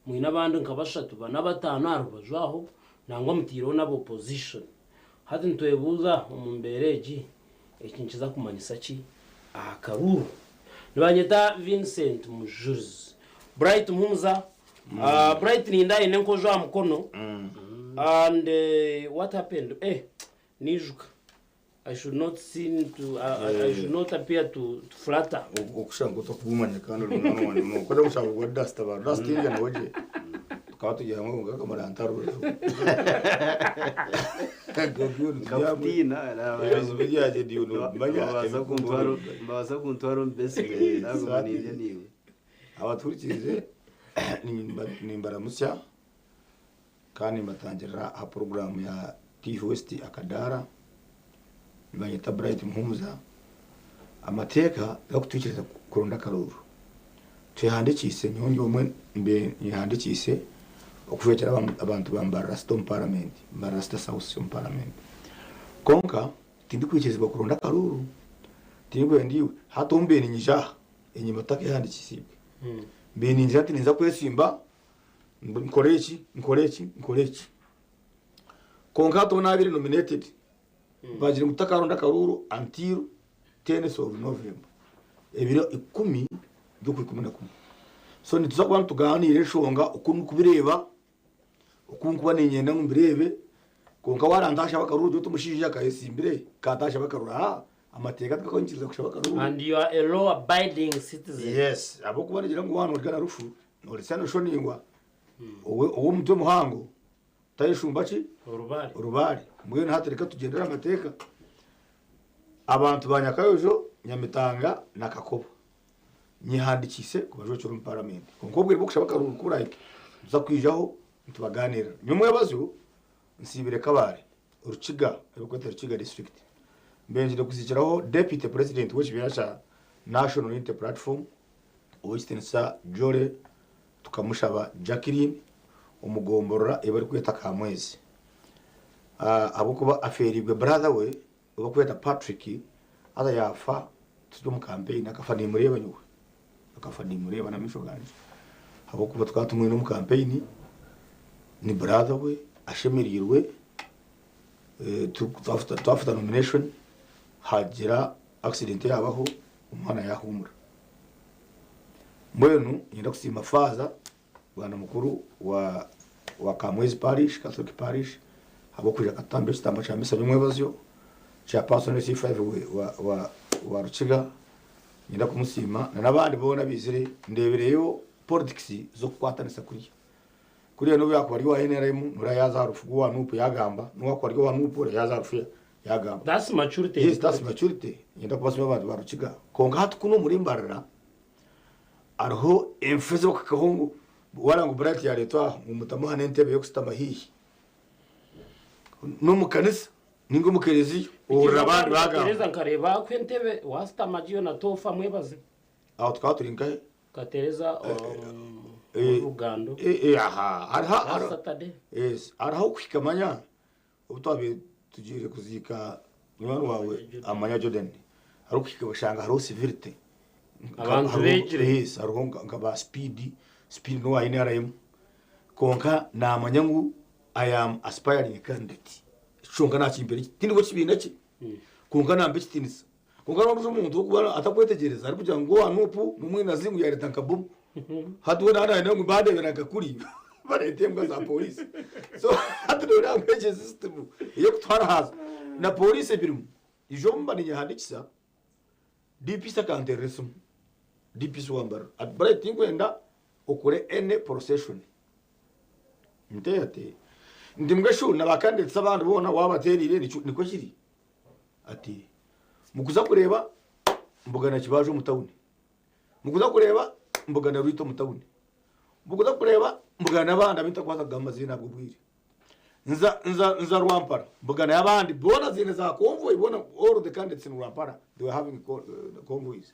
mwina abandi nkabashatu bana batanu arubajo aho nangwa mutiro nabo opposition hati ntwebuza umumbereji ekinkiza kumanyisa ki akaruru nibanyeta Vincent Mujurs Bright Mumza Bright ninda ine nkojo amukono and what happened nijuka I should not seem to I should not appear to flatter okushanga utokubumanya kandi runano wani no koda gushaka gwa dust aba dust inga na waje tukato yamwe ngakamara antaro kaputina yaje dio no manya baza kuntwaro mbese nago nije niwe abaturikize nimbara musya kandi mbatangira ha program ya T-West akadara banyita Bright Mhumuza amateka yo kutwikiriza kuronda karuru tuhandikise nyonyo umwe mbe yihandikise okuvekera abantu bambara Raston Parliament Barasta South Parliament konka tindi kwikiriza kuronda karuru tindi ndiwe hatombe ni nyija enyima take handikisibwe mbe ni njati niza kwesimba nkorechi konka to nabiri nominated bajire mutakaronda karuru until 10th of November ebiro 10 byo kwikumena kumwe so nituza kwa tuganire shonga ukuntu kubireba ukuntu kuba ninyenda ngumbirebe konka warandasha bakaruru byo tumushije akayesimbire katasha bakarura amateka twakonyiza kushaba karuru and you are a law abiding citizen. Yes abo kubanira ngo wano rugana rufu norisana shoningwa uwo mutwe muhango tayishumbachi urubari mwe ntatereka tugendera amateka abantu banyakayojo Nyamitanga na Kakoba nyihandikise kubajo cyo mu parliament konkobwe bwo kushaba karuru kurayike tuza kwijaho tubaganira nyumwe bazo nsibire kabare urukiga rukwete rukiga district mbenjire kuzikiraho deputy president w'ikibirasha national unity platform uwistensa Jore tukamushaba Jacqueline umugomborora ebari kweta kamwezi abo kuba aferibwe brother we uba kweta Patrick ada yafa tujye mu campaign akafa ni mureba nyuwe akafa ni mureba na misho ganje abo kuba twatumwe no mu campaign ni brother we ashemirirwe twafuta nomination hagira accident yabaho umwana yahumura mbwenu yenda kusima faza bwana mukuru wa Kamwezi Parish Catholic Parish abo kuja katambe kitamba cha misa bimwe bazyo cha personal C5 wa Rukiga yenda kumusima nabandi bona bizire ndebereyo politics zo kwatanisa kuriya no yakwa ari wa NRM nurayaza harufu wa nupu yagamba nuwakwa ari wa nupu yaza yagamba. That's maturity. Yes, that's maturity. Yenda kubasima abantu ba Rukiga konga hatukuno muri mbarara arho emfeze bakahungu warangu Bright ya leta umutamuha n'entebe yo kusitama hihi no mukanisa ningo mukerezi urabandi baga Tereza nkareba kwentebe wasitamagiyo na tofa mwebaze aho twaturinka Katereza urugando aha Saturday yes araho kwikamanya ubutabe tugire kuzika mwana wawe amanya Jordan ari kwikabashanga haro civility abantu begire yes aronga ngaba speed no wa NRM konka na amanyangu I am aspiring candidate chonga na chimbere tindi ko kibina ki konka na mbe kitinisa konka no umuntu kuba atakwetegereza ari kugira ngo anupu numwe nazingu ya leta nkabum hatu na ngo bade beraga kuri baretembwa za police so hatu no language system iyo kutwara haza na police birum ijomba ni handikisa DP sakanteresum DP swambar at Bright ngwenda ukure ene procession nteyate ndimgashu nabakanditsa abantu bona wabaterire niko kiri ati mukuza kureba mbugana kibaje mutawuni mukuza kureba mbugana ruito mutawuni mukuza kureba mbugana abana bitakwaza gamazina bwubwire nza rwampara mbugana yabandi bona zine za convoy bona all the candidates in Rwampara they were having convoys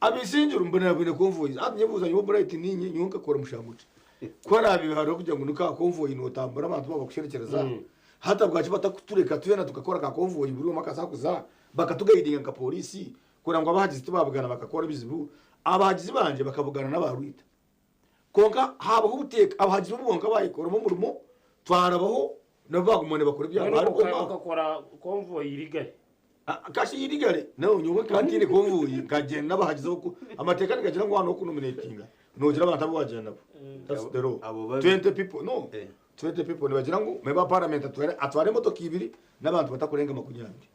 abisinjuru mbona bine convoys atinyebuza nyo Bright ninye nyonka kora mushamuti kora biharo kugira ngo nuka convoy no tambura abantu babakusherekereza hata bwachi batakutureka tuyena tukakora ka convoy buri makasakuza bakatugayidinga ka polisi kora ngo abahagizi tubabugana bakakora bizibu abahagizi banje bakabugana n'abaruita konka habaho ubuteka abahagize ubwonka bayikoramo umurimo twarabaho nabagumane bakora ibyaha ariko bakakora convoy irigare kashi irigare nawe nyuwe kantine convoy kagenda n'abahagize amateka nikagira ngo hano kunominatinga nogira abantu abo bagenda that's the law 20 people no 20 people nibagira ngo meba parliament atware moto kibiri n'abantu batakurenga makunyambi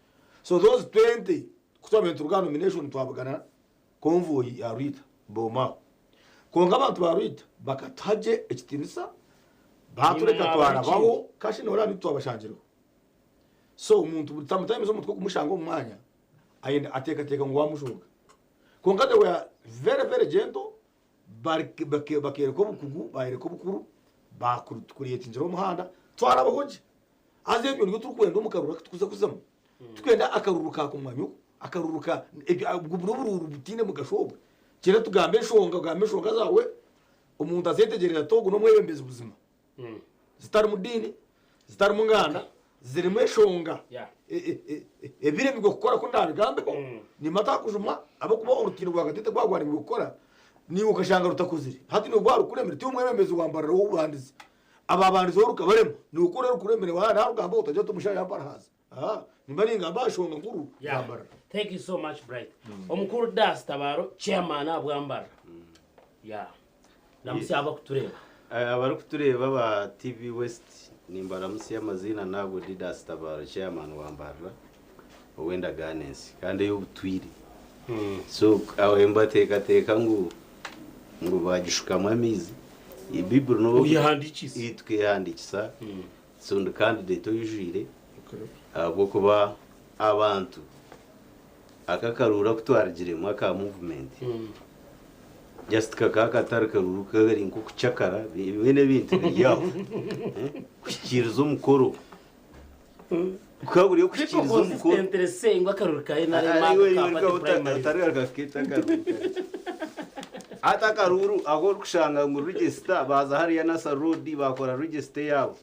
so those 20 kutwamenta urugano nomination twabugana convoy ya Rita Boma konga abantu ba Rita bakataje ekitinisa batureka twarabaho kashi nora nitwabashangiro so umuntu butamutayime zo mutwe kumushango mu mwanya ayenda ateka ngo wamushoka konga they were very gentle bakere ko bukugu bayere ko bukuru bakuriyeta injira umuhanda twarabahoje aze ibyo ngo turukwenda umukarura tukuza kuzamo twenda akaruruka ku mwanyu akaruruka ubwo butine mu gashobo kera tugambe shonga zawe umuntu azetegerera togo no mwebembeza ubuzima zitari mu dini zitari mu nganda ziri mu shonga ebire bigo gukora ko ndabigambeho ni mata kujuma abo kuba urukino rwa gatete gwagwani gukora ni ukashanga rutakuziri hati no gwaru kuremera ti umwebembeza ugambara wo ubandize ababandize woruka baremo ni ukora rukuremere wa na rugamba utajya tumushaya yambara hasi nimba ngamba shonga nguru gambara. Thank you so much, Bright. Omukuru Das Tabaro, chairman abwambara. Namusi abakutureba. Abari kutureba ba TV West nimbara musi y'amazina ntabwo Das Tabaro chairman wambara. Wenda Ganes kandi yo butwiri. So awe mbateka ngo bagishukamwa amizi. Ibiburu no uyihandikisa. Itwe yandikisa. So the candidate yujire. Abo kuba abantu akakarura kutwarigire mwaka movement just kakatari karuru kagari nko kucakara bene bintu yaho kushikiriza umukoro ukaburiye kushikiriza umukoro interesse ngo akaruru kaye na remaka atari agakita karuru ata karuru aho kushanga ngo register baza hariya na sarodi bakora register yabo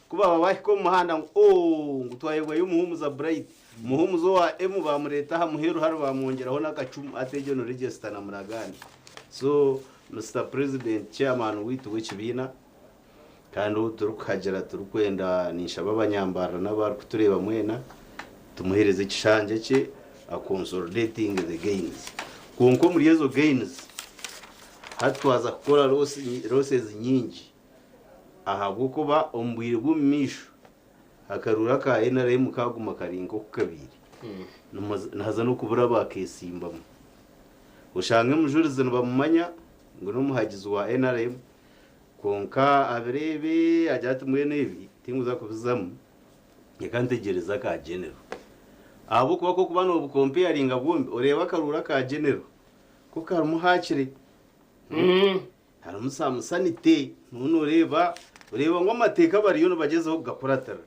kuba babahiko muhanda ngo ngutwayegwa y'umuhumuza Bright muhumuzo wa emu bamureta hamuheru haro bamwongeraho n'agacumu ateje no register na muragani. So Mr President chairman witu w'ikibina kandi turukagera turukwenda nisha babanyambara n'abari kutureba mwena tumuhereze kishanje cye a consolidating the gains konko muri yezo gains hatwaza gukora losses nyingi ahabwo kuba ombwire bw'umisho akarura ka NRM kaguma karingo kukabiri naza no kubura bakesimbamo ushange mujurize no bamumanya ngo no muhagizi wa NRM konka abirebe ajyate mwene ibi tinguza kubizamo yakantegereza ka general abo kuba ko kubana ubukomparinga bwombi ureba akarura ka general ko karumuhakire haramusamusanite none ureba ngo amateka bariyo no bagezeho gakoratara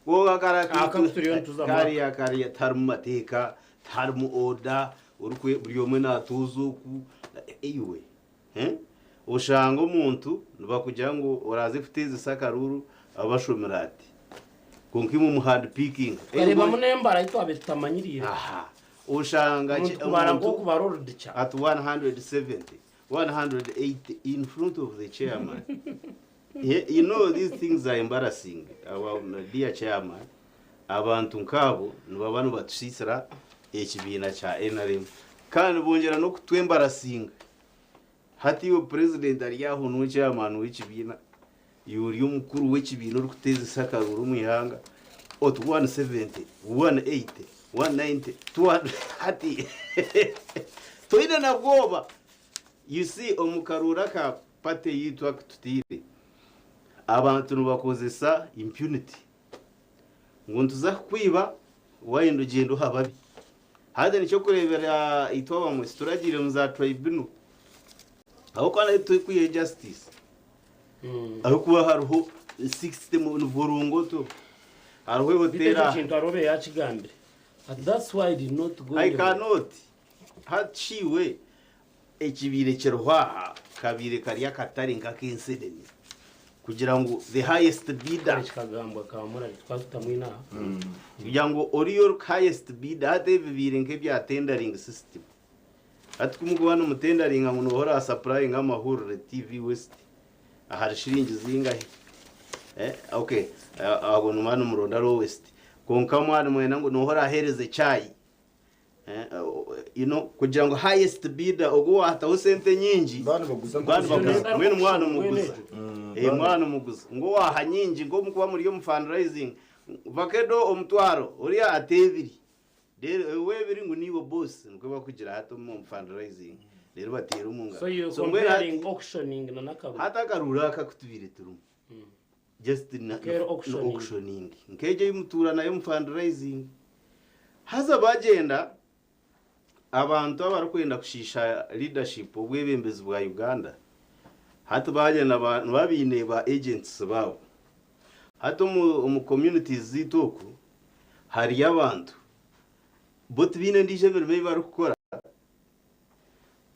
go kariya tarmu mateka tarmu oda urukwe buriyomwe natuzuku eyiwe ushanga umuntu bakujya ngo uraze futeze sakaruru abashomerati konkimu muhand picking areba munembara ito abetamanyirira ushanga umuntu kubarorodicha at 170 180 in front of the chairman. You know these things are embarrassing. Our dear chairman, abantu nkabo nubabanu batushisira ekibina cha NRM kandi bongera no kutwembarrassing. Hati yo president ari yaho no chairman w'ikibina yuri umukuru w'ikibina uri kuteza sakaruru mu yanga ot 170 180 190 200 hati toina na goba. You see omukarura ka pate yitwa tutire abantu nubakozesa impunity ngo ntuza kwiba wayendo gendo hababi hada nicyo kurebera itwa mu turagire mu za tribunal aho kana tukwiye justice aho kuba haruho system mu burungo to haruho hotera kintu arobe yakigambire that's why I did not go. I cannot hachiwe ekibire kirwaha kabire kariya katari ngakensedeni kugira ngo the highest bidder kagambwa kamura twatutamwina kugira ngo oriyo highest bidder ate bibire nke bya tendering system ati kumugwana mu tendering ngo nohora supply ngamahurure TV West ahari shiringi zingahe okay abo numana umuronda lowest konka mwana mwena ngo nohora ahereze chai kugira ngo highest bidder ogo hataho sente nyingi bana baguza mwene mwana umuguza mwana umuguza ngo waha nyingi ngo mukuba muri yo mu fundraising vakedo omutwaro uriya atebiri rero webiri ngo niwo boss ngo bakugira hato mu fundraising rero batera umunga so you comparing auctioning na nakabu hata karura kakutubire turumu just na auctioning nkeje y'umutura nayo mu fundraising haza bagenda abantu abarakwenda kushisha leadership obwebembezi bwa Uganda hata bagenda abantu babine ba agents babo hata mu communities zitoku hari abantu bot bine ndije berme barukora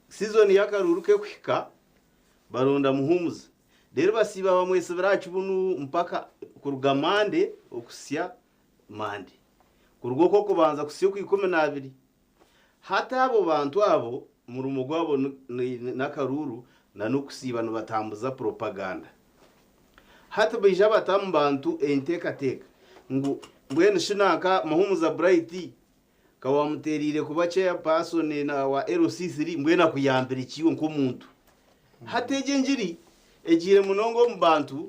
season yakaruruke kwika baronda muhumuza rero basiba bamwese baracu bunu mpaka kurugamande okusya mande kurugo ko kubanza kusyo ku12 hata abo bantu abo mu rumo gwabo nakaruru na nokusiba no batambuza propaganda hata bija batambantu enteka teka ngo mbwene shinaka muhumuza bright kawamuterire kuba chairperson na wa LC3 mbwena kuyambira ikiwo nkomuntu hateje njiri egire munongo mu bantu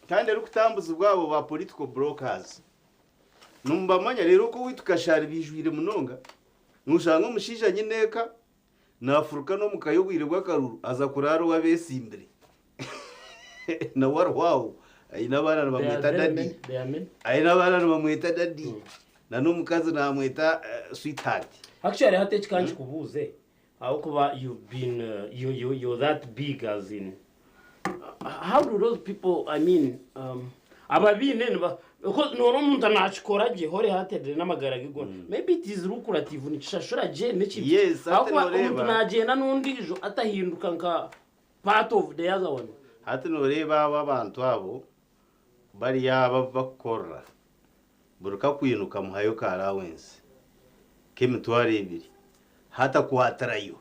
kandi ari kutambuza bwabo ba political brokers numba manya rero ko witukashara bijwire munonga nushanga umushija nyineka na Afrika no mukayogwire bw'akaruru aza kuraro wabesimbere na warwawo aina bana bamwita dadi aina bana bamwita dadi na no mukazi na amwita sweetheart actually hateje kanji kubuze aho kuba you've been you're that big as in how do those people I mean ababine because no umuntu anachikora je hore hatede n'amagara gigona maybe it is lucrative nikishashura je neki yes umuntu najena n'undijo atahinduka nka part of the other one hati noreba abantu abo bari yaba bakora buruka kwinuka muhayo ka allowance kemitware ibiri hata kuhatarayo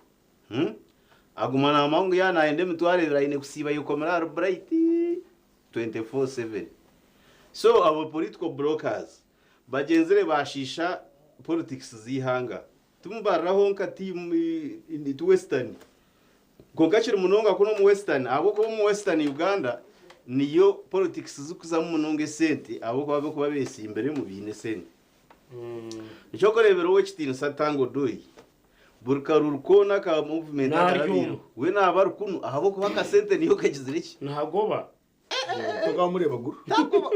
agumana amangu yana ende mitware ibiri kusiba yuko muri bright 24/7 so abo political brokers bagenzere bashisha politics zihanga tumubaraho nka team in the western gogachira munonga kuno mu western abo ko mu western Uganda niyo politics zukuza mu munonge sente abo ko babe kuba besi imbere mu bine sente icyo korebero we kitino satango doyi burkarurukona ka movement akarabiro we nabaru kuno abo ko baka sente niyo kagizire iki ntagoba tukamureba guru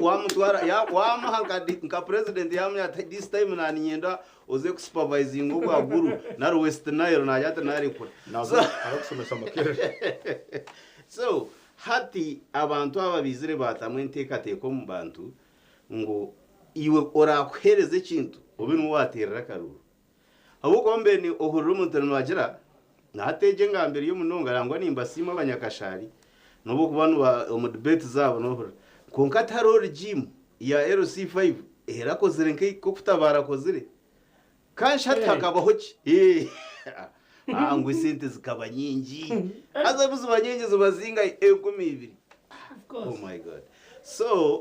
wamutwara ya wamahanga nka president yamya this time na nyenda oze ku supervising ubwa guru na west nile na yata nari kure nazo arakusomesa makere so hati abantu ababizire batamwe nteka teko mu bantu ngo iwe orakhereze kintu ubinu waterera karuru abo kombe ni ohuru mutano wagira nateje ngambere yo munonga rangwa nimba sima abanyakashari nobo kubanu ba mu debate zabo no konka taro regime ya LC5 erakozere nke ko kutabara kozire kanshi hatakabaho ki ngo isente zikaba nyingi azabuze banyenge zubazinga 12 oh my god so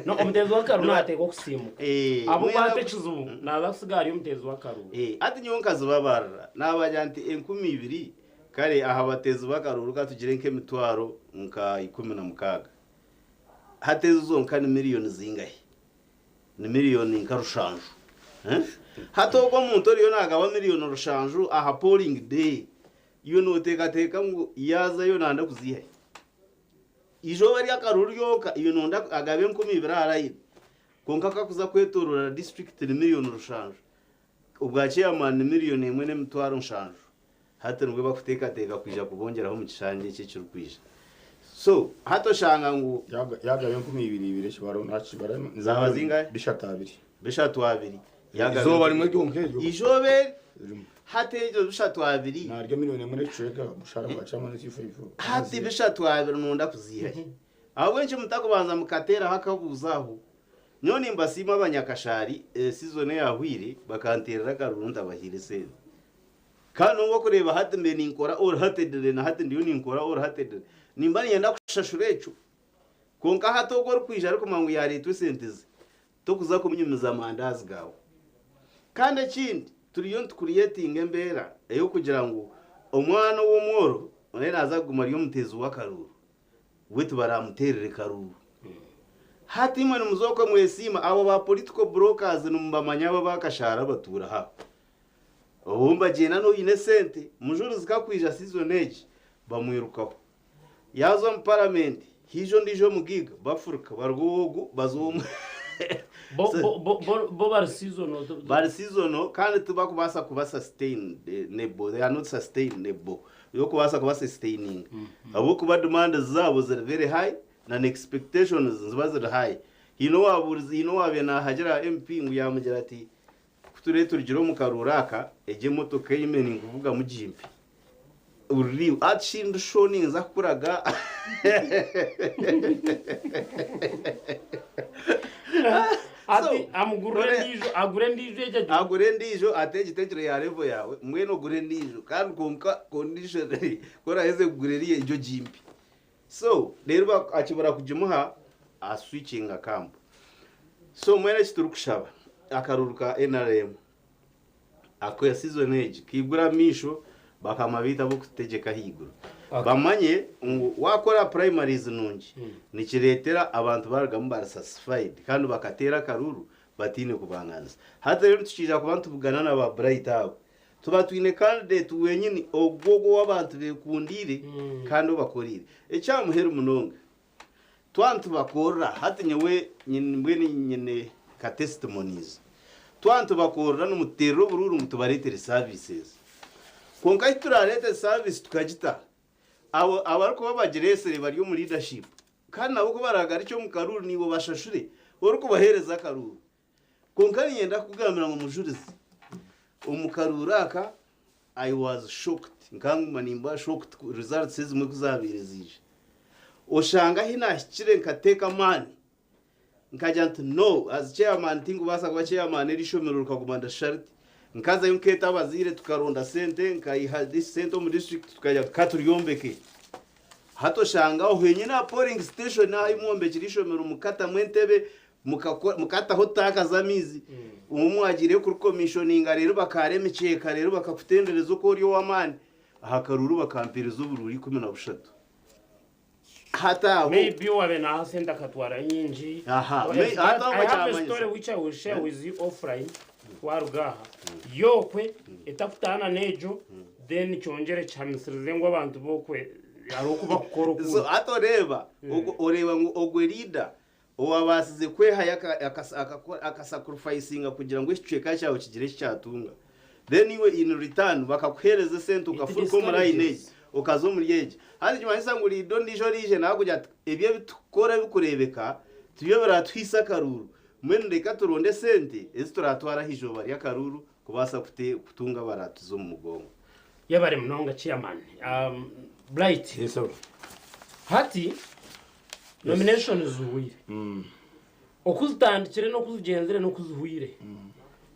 no umtezo wakaru nateko kusimuka abo batechuzu nabasigari umtezo wakaru ati nyonka zubabara nabajanti 12 kare aha batezo bakaruruka tugire nke mitwaro nka 16 hatezo zonka ni miliyoni zingahe ni miliyoni nka rushanju hatogwa muntu riyo nagaba miliyoni rushanju aha polling day iyo noteka ngo yaza yo nanda kuzihe ijo bari akaruryoka iyo nonda agabe 12 arayire konka kakuza kwetorora district ni miliyoni rushanju ubwache yamana miliyoni 1 n'emitwaro rushanju hata nubwo bakuteka kwija kubongeraho mu kishanje cye cy'urukwisha so hato shanga ngo yaga 12 shibaro ntacibara zabazinga bishatu 2 yaga zo bari mu gihonkejo ijobe hatejo bishatu 2 naryo miliyoni 1 n'icega mushara kwa chama n'C5 hati bishatu 2 nunda kuziha ahubwo nje mutakubanza mukatera hakabuzaho nyoni mbasima abanyakashari season yahwire bakanterera karunda bahire se kano ngo kureba hati mbe ninkora or hatedere na hati ndiyo ninkora or hatedere nimba yenda kushashura echo konka hatogora kwija ariko mangu yari tusenteze tokuza kumnyumiza amandazi gawe kandi ekindi turiyo creating embera eyo kugira ngo omwana w'omworo onera azaguma riyo mutezi w'akaruru wetu baramuterere karuru hati imwe numuzoko mwesima abo ba political brokers numbamanya abo bakashara batura ha obumba jena no innocent mujuru zikakwija season age bamwirukaho yazo mu parliament hijo ndijo mugiga bafuruka barwogo bazoma bo bar season kandi tubakubasa kuba sustain nebo they are not sustainable yo kubasa kuba sustaining abo kuba demand zabo zere very high na expectations ziba zere high wabena hagera MP nguyamugira ati kuture turigiro mu karuraka eje motoka y'imeni nguvuga mu jimpi uri atshindu shoni zakuraga ati agure ndijo ate gitekero ya level yawe mweno gure ndijo kandi konka condition kora heze gureriye ijo jimpi so rero akibura kujimuha a switching akambo so mwene kiturukushaba akaruruka NRM akoya season age kigura misho bakamabita bo kutegeka higuru bamanye wakora primaries nungi nikiretera abantu baragamo satisfied kandi bakatera karuru batine kubanganza hata rero tukija ku bantu bugana na ba bright abo tuba twine candidate wenyini ogogo w'abantu bekundire kandi bakorire ecyamuhera umunonga twantu bakora hatinyewe nyine ka testimonies twantu bakora n'umutero bururu mutubaretere services konka iturarete service tukagita abo abariko babagiresere bari mu leadership kandi nabo ko baragara cyo mu karuru nibo bashashure uriko bahereza karuru konka yenda kugamira mu mujurizi umukaruraka I was shocked nkangu manimba shocked results zimwe kuzabirezije oshanga hina kire nkateka mani nkajya no as chairman tingu basa kwa chairman erishomeruka kumanda sharti nkaza yunketa abazire tukaronda sente nkayiha this sente mu district tukajya katuriyombeke hato shanga ohwenye na polling station na imombe kirishomero mukata mwentebe mukata hotaka zamizi umwagire kuri commissioning rero bakareme ceka rero bakakutendereza uko uri wamani ahakaruru bakampiriza ubururi 13 hata maybe wabe na senta katwara nyinji hata I have a story which I will share with you offline warugaha yokwe etafutana nejo then cyongere cyamisirize ngo abantu bokwe yaruko bakora so atoreba oreba ngo ogwe leader owabasize kweha akasacrificing kugira ngo icweka cyawo kigire cyatunga then iwe in return bakakuhereza sente ukafuruko muri ine ukazo muri yeje handi cymanisa ngo lido ndijo rije nakujya ebye bitukora bikurebeka tuyo baratwisa karuru mwene ndeka turonde sente ezituratwara hijo bari yakaruru kubasa kutunga baratuzo mu mugongo yabare mnonga chairman Bright yes sir hati nomination zuwire okuzitandikire no kuzigenzere no kuzuhire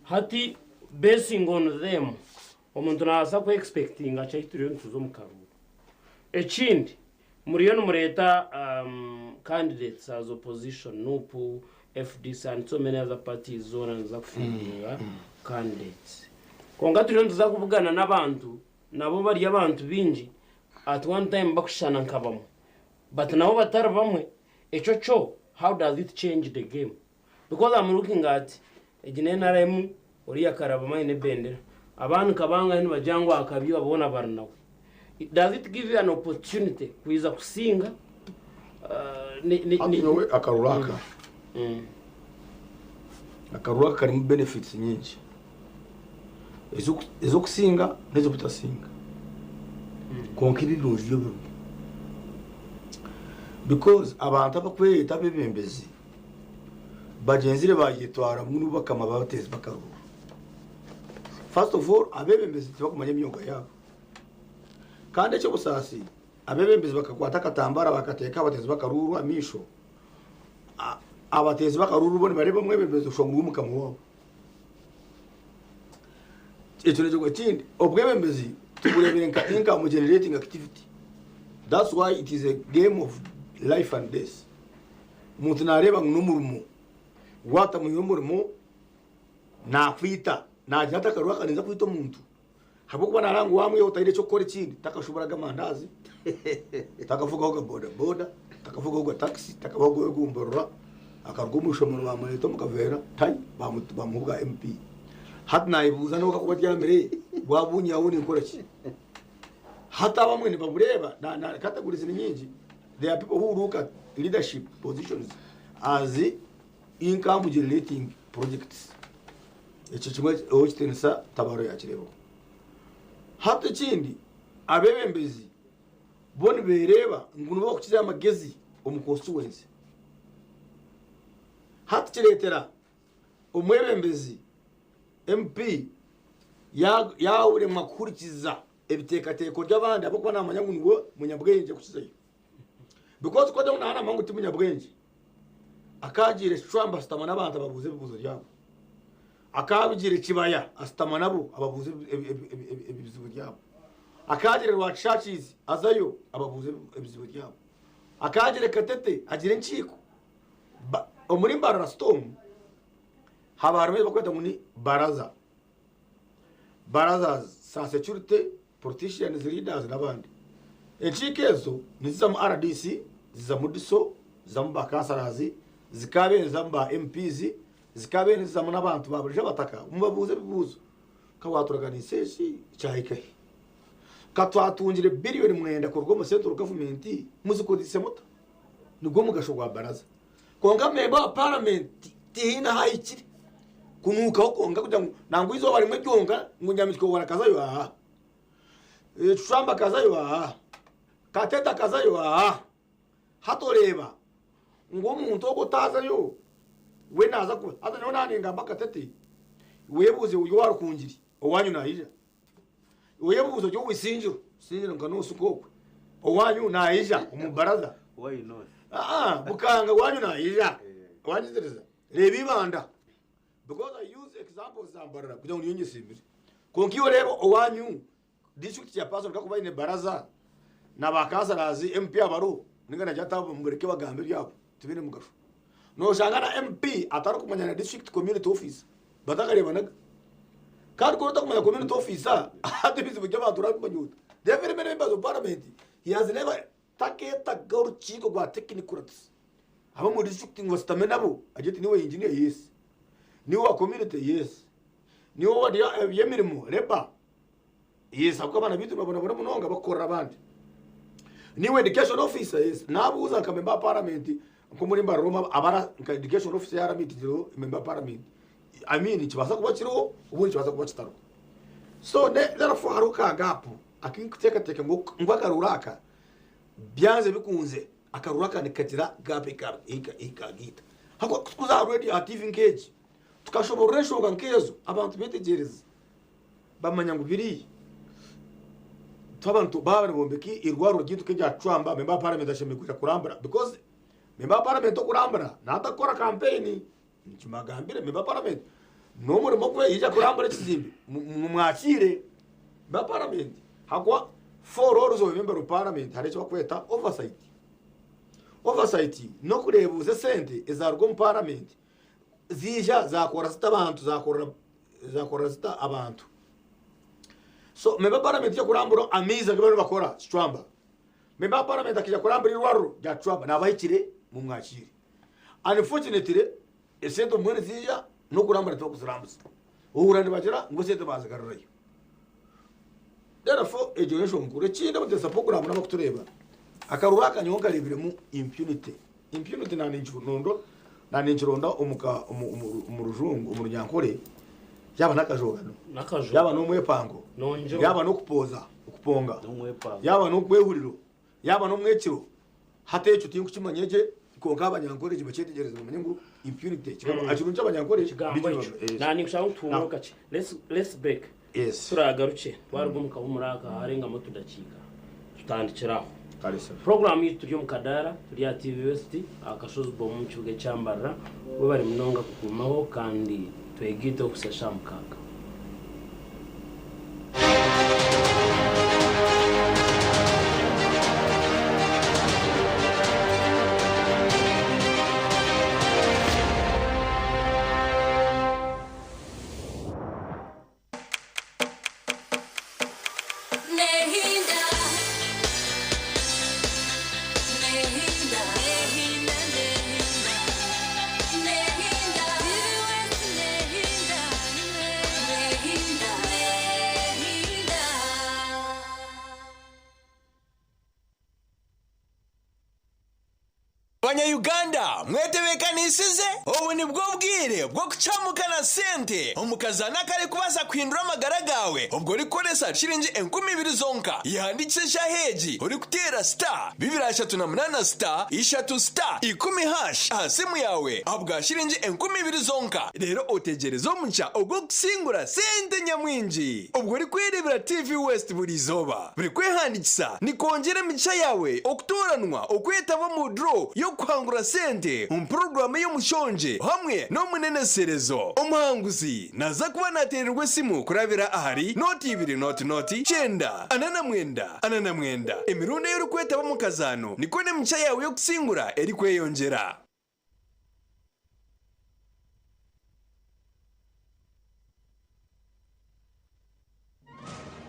hati basing on them omuntu nasa ko expecting acha hituriyo ntuzo mu karuru ekindi muriyo no mureta candidates as opposition nupu FDC and so many other parties zona za kufinga candidates konga turiyo ntuza kuvugana n'abantu nabo bari abantu binji at one time bakushana nkabamo but nabo batara bamwe echo how does it change the game because I'm looking at NRM uriya karabama ine bendera abantu kabanga ni bajangwa akabi babona barnawe does it give you an opportunity kuiza kusinga ni akaruraka akaruraka kari benefits nyinshi ezo kusinga nezo kutasinga konkiri luriyo biru because abantu abakweta bebembezi bagenzire bayitwara muri bakama bateze bakaru first of all abebembezi bakumanya imyuga yabo kandi cyo busasi abebembezi bakakwata katambara bakateka bateze bakaruru amisho abateze bakaruru bone bareba mwebembezi usho mu mukamo wabo ekyo cyo gutindi obwebembezi tukurebere nka income generating activity That's why it is a game of life and death. Umuntu nareba n'umurimo wata mu murimo nakwita najya takarwa kaninza kwita umuntu habo kuba narangu wamwe utayire cyo kora ikindi takashobora gamandazi takavuga ko boda boda takavuga ko taxi takavuga ko gumborora akarugumusha mu bamuneto mukavera tai bamuvuga MP hatna ibuza no kuba ryambere wabunye yawuni nkora ki hata bamwe nibamureba na categories nyingi. There are people who look at leadership positions as income generating projects. Icyo kimwe ochitensa tabaro yakirebo. Hata kindi abebembezi boni bereba ngunu bakukiza amagezi omuconstituency. Hata kiretera umwebembezi MP yaure makurikiza ebitekateko by'abandi abo kwa namanyangungo munyabwenge kukizayo. Because kwa dona hana mangu timu nyabwenge akagire Trump asitamana abantu ababuze bibuzo byabo akabigire kibaya asitamana abo ababuze ibibuzo byabo akagire rwa churches azayo ababuze ibibuzo byabo akagire Katete agire nkiko omuri Barra Storm habarume bakweta muni baraza sa security politicians leaders n'abandi ekikezo niza mu RDC ziza mu diso zamu bakasarazi zikabe zamba MPs zikabe nizamu n'abantu baburije bataka umubabuze bibuzo kawaturaganisesi cyahikaye katwatungire billion mwenda ko rwo central government muzikodise muta nubwo mugasho gwa baraza konga member parliament tihina hayikiri kunuka ho konga kugira ngo nango izo bari mwe cyonga ngo nyamitwe warakaza yo aha Trump kaza yo aha Kateta kaza yo aha hatoreba ngo umuntu ogutaza yo we naza ko ata none aninga Katete webuze uyu warukungiri owanyu nahija webuze cyo wisinjiro sinjiro ngano sukokwe owanyu nahija umubaraza why not bukanga wanyu nahija wanjizereza rebi banda because I use examples zambarara kugira ngo nyinyisimire konkiyo rero owanyu district ya person kakuba ine baraza na bakasarazi MP abaro ningana jatabo mugureke bagambe byabo tubine mugasho no shangana MP atari kumanya na district community office batakareba kandi ko takumanya community officer atibizi bujya batura banyuta they very many members of parliament he has never taketa garuchiko gwa technocrats aba mu district ngo stamina bo ageti niwe engineer yes niwe wa community yes niwe wa yemirimo reba yes akaba bitu babona munonga bakora abandi niwe education officer yes nabuza kamemba parliament ko muri Roma abara education officer yaramitiro member parliament I mean kibasa kuba kiriho ubundi kibasa kuba kitaro so therefore haruka gapu akinkuteka ngo agaruraka byanze bikunze akaruraka nikatira gape ikagita hako kuza already active engage tukashobora reshoga nkezo abantu betegereza bamanya ngo biri twabantu babane bombeki irwaro gituke rya Trump member parliament ashemekuja kurambara because member parliament kurambara natakora campaign nikimagambire member parliament no muri mokwe ija kurambara kizimbi mwakire member parliament hakwa four roles of member of parliament hari cyo kweta oversight no kurebuza sente ezarwo mu parliament zija zakora zita abantu zakora zita abantu so member parliament cyo kurambura amiza ngibano bakora Trump member parliament akija kurambura irwaro rya Trump nabahikire mu mwakire unfortunately esento mwene zija no kurambura to kuzirambuza urandi bagira ngo sente bazagarurayo therefore education kure kinda butesa program n'abakutureba akaruraka nyo karebire mu impunity na ninjironda umuka umurujungu umuryankore yaba nakajogano yaba no mwepango yaba no kupoza ukuponga yaba no kwehuriro yaba no mwekiro hate cyo tingu kimanyeje ko ngabanyankore kibacetegereza mu nyungu impunity kigabo akirunja abanyankore nani gushaka utunguka ki let's break yes turagaruke twarugumuka umuraka harenga mo tudakika tutandikiraho kalisa program yitu ryo mukadara turi ya TV West akashozo bo mu cyuge cyambara we bari munonga kugumaho kandi twegite kusasha mukaka Uganda mwetebekanisize ubu ni bwo bwire bwo kucamukana sente umukazana kare kubaza kwindura amagara gawe ubwo rikoresa shiringi 20,000 zonka yandikisha heji uri kutera star 238 star 3 star 10 hash asimu yawe abwa shiringi 20,000 zonka rero otegereza omuncha ubwo kusingura sente nyamwinji ubwo rikwirebera TV West buri zoba buri kwehandikisa ni kongera micha yawe okutoranwa okwetaba mu draw yo kwangura sente program yo mushonje hamwe no muneneserezo umuhanguzi naza kuba natererwe simu kurabira ahari noti 2 noti chenda anana mwenda emirundi yo kwetaba mu kazano niko ne micha yawe yo kusingura eri kweyongera.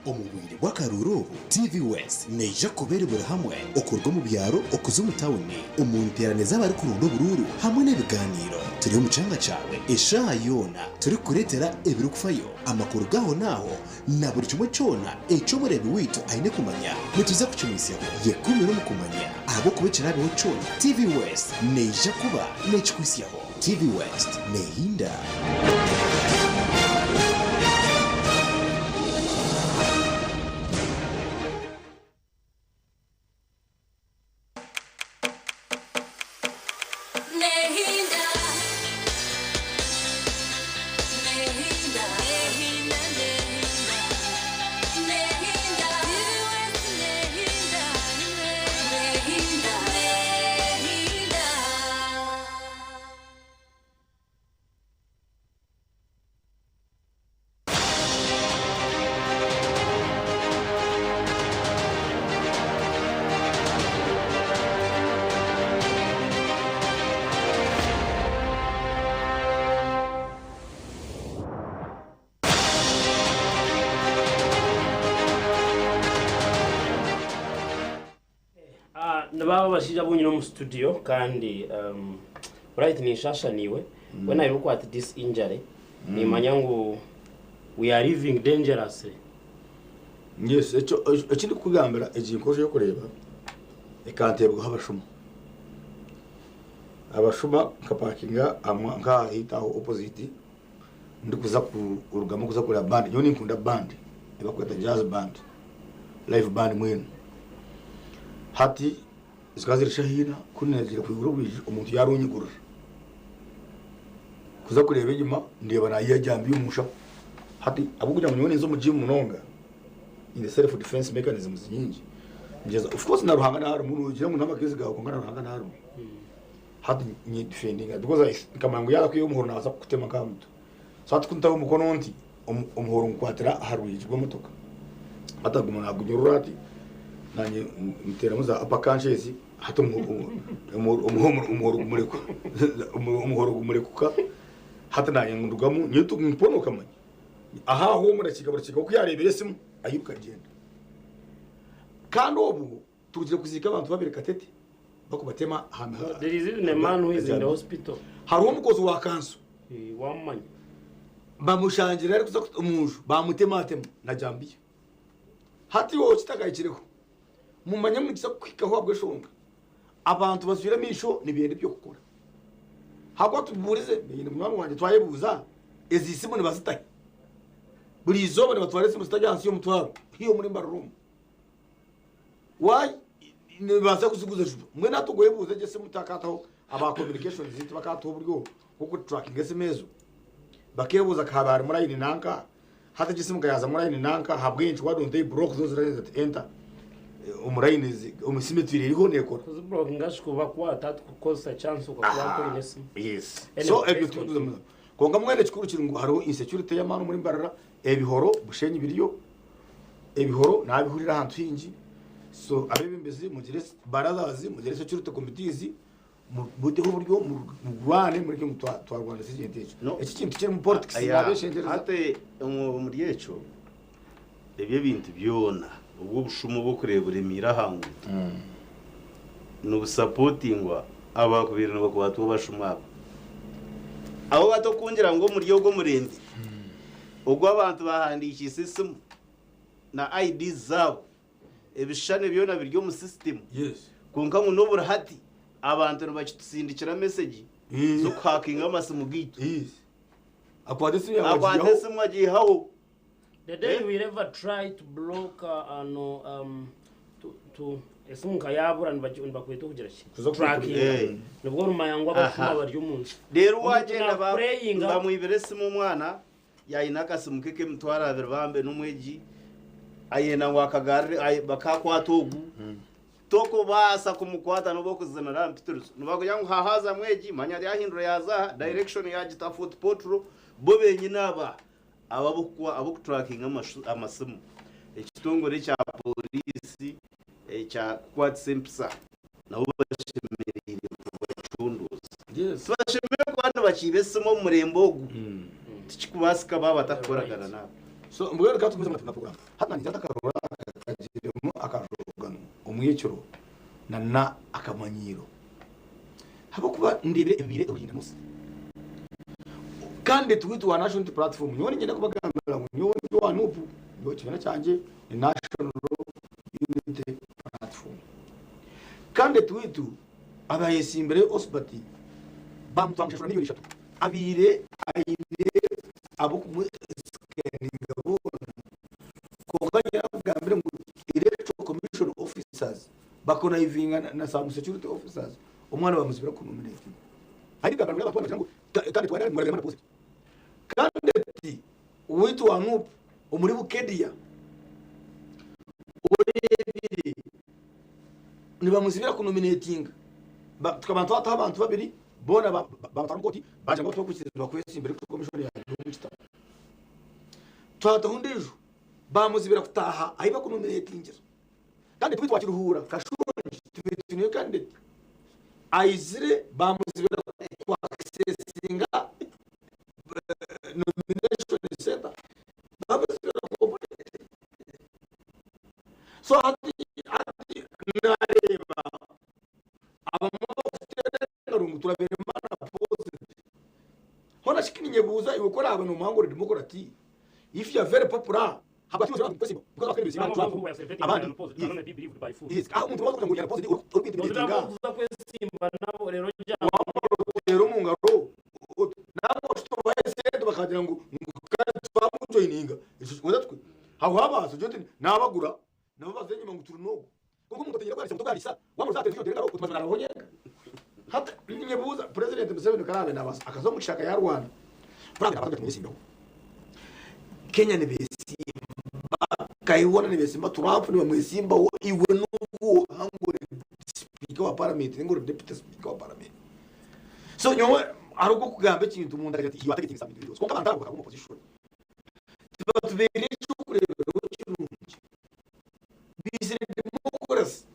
Omubwire bw'akaruru TV West neja kuberebera hamwe okurwa mu byaro okuza mu town umuntu teraneza bari kurundo bururu hamwe n'ebiganiro turi mu cyanga cyawe esha yona turi kuretera ebiru kufayo amakuru gaho naho na buri kimwe cyona eco murebi wito aine kumanya nituza kucumisya yekumira mu kumanya abo kubekera abo cyona TV West neja kuba nechikusyaho TV West nehinda. Nababa bashija bunyino mu studio kandi right ni shashaniwe when I look at this injury ni manyangu we are living dangerously. Yes, ekindi kugambira ekinkoje yo kureba ekantebwa abashuma kapakinga amwa nka hitaho opposite ndikuza ku urugamo kuza kuri band yo ninkunda band ibakweta jazz band live band mwene hati zikazira shahina kunezira kwigura bije umuntu yarunyigura kuza kureba inyuma ndeba na yajambi umusha hati abukugira ngo nzo mu gym munonga in the self defense mechanisms nyingi ngeza of course naruhanga na umuntu ugira ngo nabakezi gaho kongana naruhanga na hati ni defending because kamangu yala kwiyo umuhoro naza kutema kamuto so hati kuntaho umukono nti umuhoro nkwatira harwijwe motoka ataguma nagunyurura ati nanye mtera muza apakanshezi hato umuhoro umurekuka hata nanye ndugamo nyetu mpono kamanye aha ho murakigabura kigabo kuyarebere simu ayuka genda kandi ubu tugire kuzika abantu babiri katete bakubatema hamwe. There is even a man who is in the hospital. Hari umukozi wa kanso wamanye bamushangira ari kuza umuju bamutema na jambiye hati wo kitagayikireho mumanya mukisa kwikaho abweshonga abantu basubira misho nibende byo gukora hako tuburize nyine mwana wanje twayebuza ezisimu ne bazitaye buri izoba ne batware simu zitajyansi yo mutwaro hiyo muri mbarurumu why ne baza kuzuguza judo mwe natugoyebuza je simu takataho aba communication ziti bakataho buryo kuko tracking esemezo bakebuza kabari muri ayini nanka hata jisimu kayaza muri ayini nanka habwenchi wadonte block those lines that enter umurayinizi umusimetiri iriho nekora kuziblock ngashikuba kwa tatu kukosa chance ukakwa kuri nesi. Yes, so everything konga mwene chikuru kirungu hariho insecurity y'amano muri mbarara ebihoro bushenyi biriyo ebihoro nabihurira ahantu hingi so abebimbezi mugire barazazi mugire security committees buteho buryo mu Rwanda muri cyo twarwanda sigenteje iki kintu kiri mu politics nabeshengereza ate muri yecho ebyo bintu byona ubwo bushumo bwo kurebura emira hangu no supportingwa abakubirana bakwatu bashuma abo batokungira ngo muri yogo murenzi ubwo abantu bahandikise system na ID zabo ebishane byona biryo mu system yes kunka ngo nobura hati abantu ntibakitsindikira message zo hacking amasimu gitu akwatesi mwagihaho. The day we ever try to block to esimuka yabura nibakweto kugira tracking nibwo rumayangwa bashuma bari umunsi rero wagenda bamwibere simu umwana yayinaka simu keke mutwara abere bambe n'umweji ayena wakagare bakakwatogu toko basa kumukwata no bokuzana rampiturs nubago yangu hahaza mweji manyari yahindura yaza direction yagita foot potro bobe nyinaba abo tracking amasimu ekitongore cya polisi cha quad simpsa nabo bashemereye kubacunduza bashemeye kwanda bakibesemo murembogu tikikubasika baba batakoragana nabo so mbwira ka tumeze mu program hata nizata karora akagiremo akarogano umwiciro na akamanyiro habo kuba ndire ebire urinda musi kandi twitu wa national platform nyone ngenda kubagambira ngo nyone wa nupu yo kibana cyanje ni national unity platform kandi twitu abayesi imbere osbati bamutangishura n'ibyo bishatu abire ayire abo kumwe scanning abona konganya bwambere ngo electoral commission officers bakona ivinga na some security officers umwana bamuzibira ku nominate ariko abantu batwara ngo kandi twara mu rwanda post kandi witu wa nupu umuri bukedia urebire nibamuzibira ku nominating tukabantu abantu babiri bona babatangoti baje ngo tokukizwa kwese imbere ku commission ya n'umutsta twatahundejo bamuzibira kutaha ayiba ku nominating kandi twitwakiruhura kashonje tubituniye kandi ayizire bamuzibira kwa accessinga nomination center bamuzibira ko so ati nareba abamufite turabere mana pose hona shikinye buza iwe kora abantu muhango demokrati if you are very popular habati mushaka possible because akari bizima abandi yes aho umuntu wazo ngo pose urubititinga uza kwesimba nabo rero rero mungaro nabo tubaye bakagira ngo twamujoininga uzatwe aho habazo jote nabagura nabo bazenye ngo turuno kuko umuntu ategera kwari mutogarisa wamuzate cyo dereka utubazana abonyeka hata nyebuza president Museveni karabe nabasa akazo mushaka ya Rwanda pranga abantu tumwisimba Kenya ne besimba kaiwona ne besimba Trump ne mwisimba iwe nugo hangore speaker wa parliament ngore deputy speaker wa parliament so nyo arugo kugambe kintu umuntu agati iyo ategeka insabindi byose konka bantara bakaba mu position tubere cyo kurebera kirungi bizere demokrasi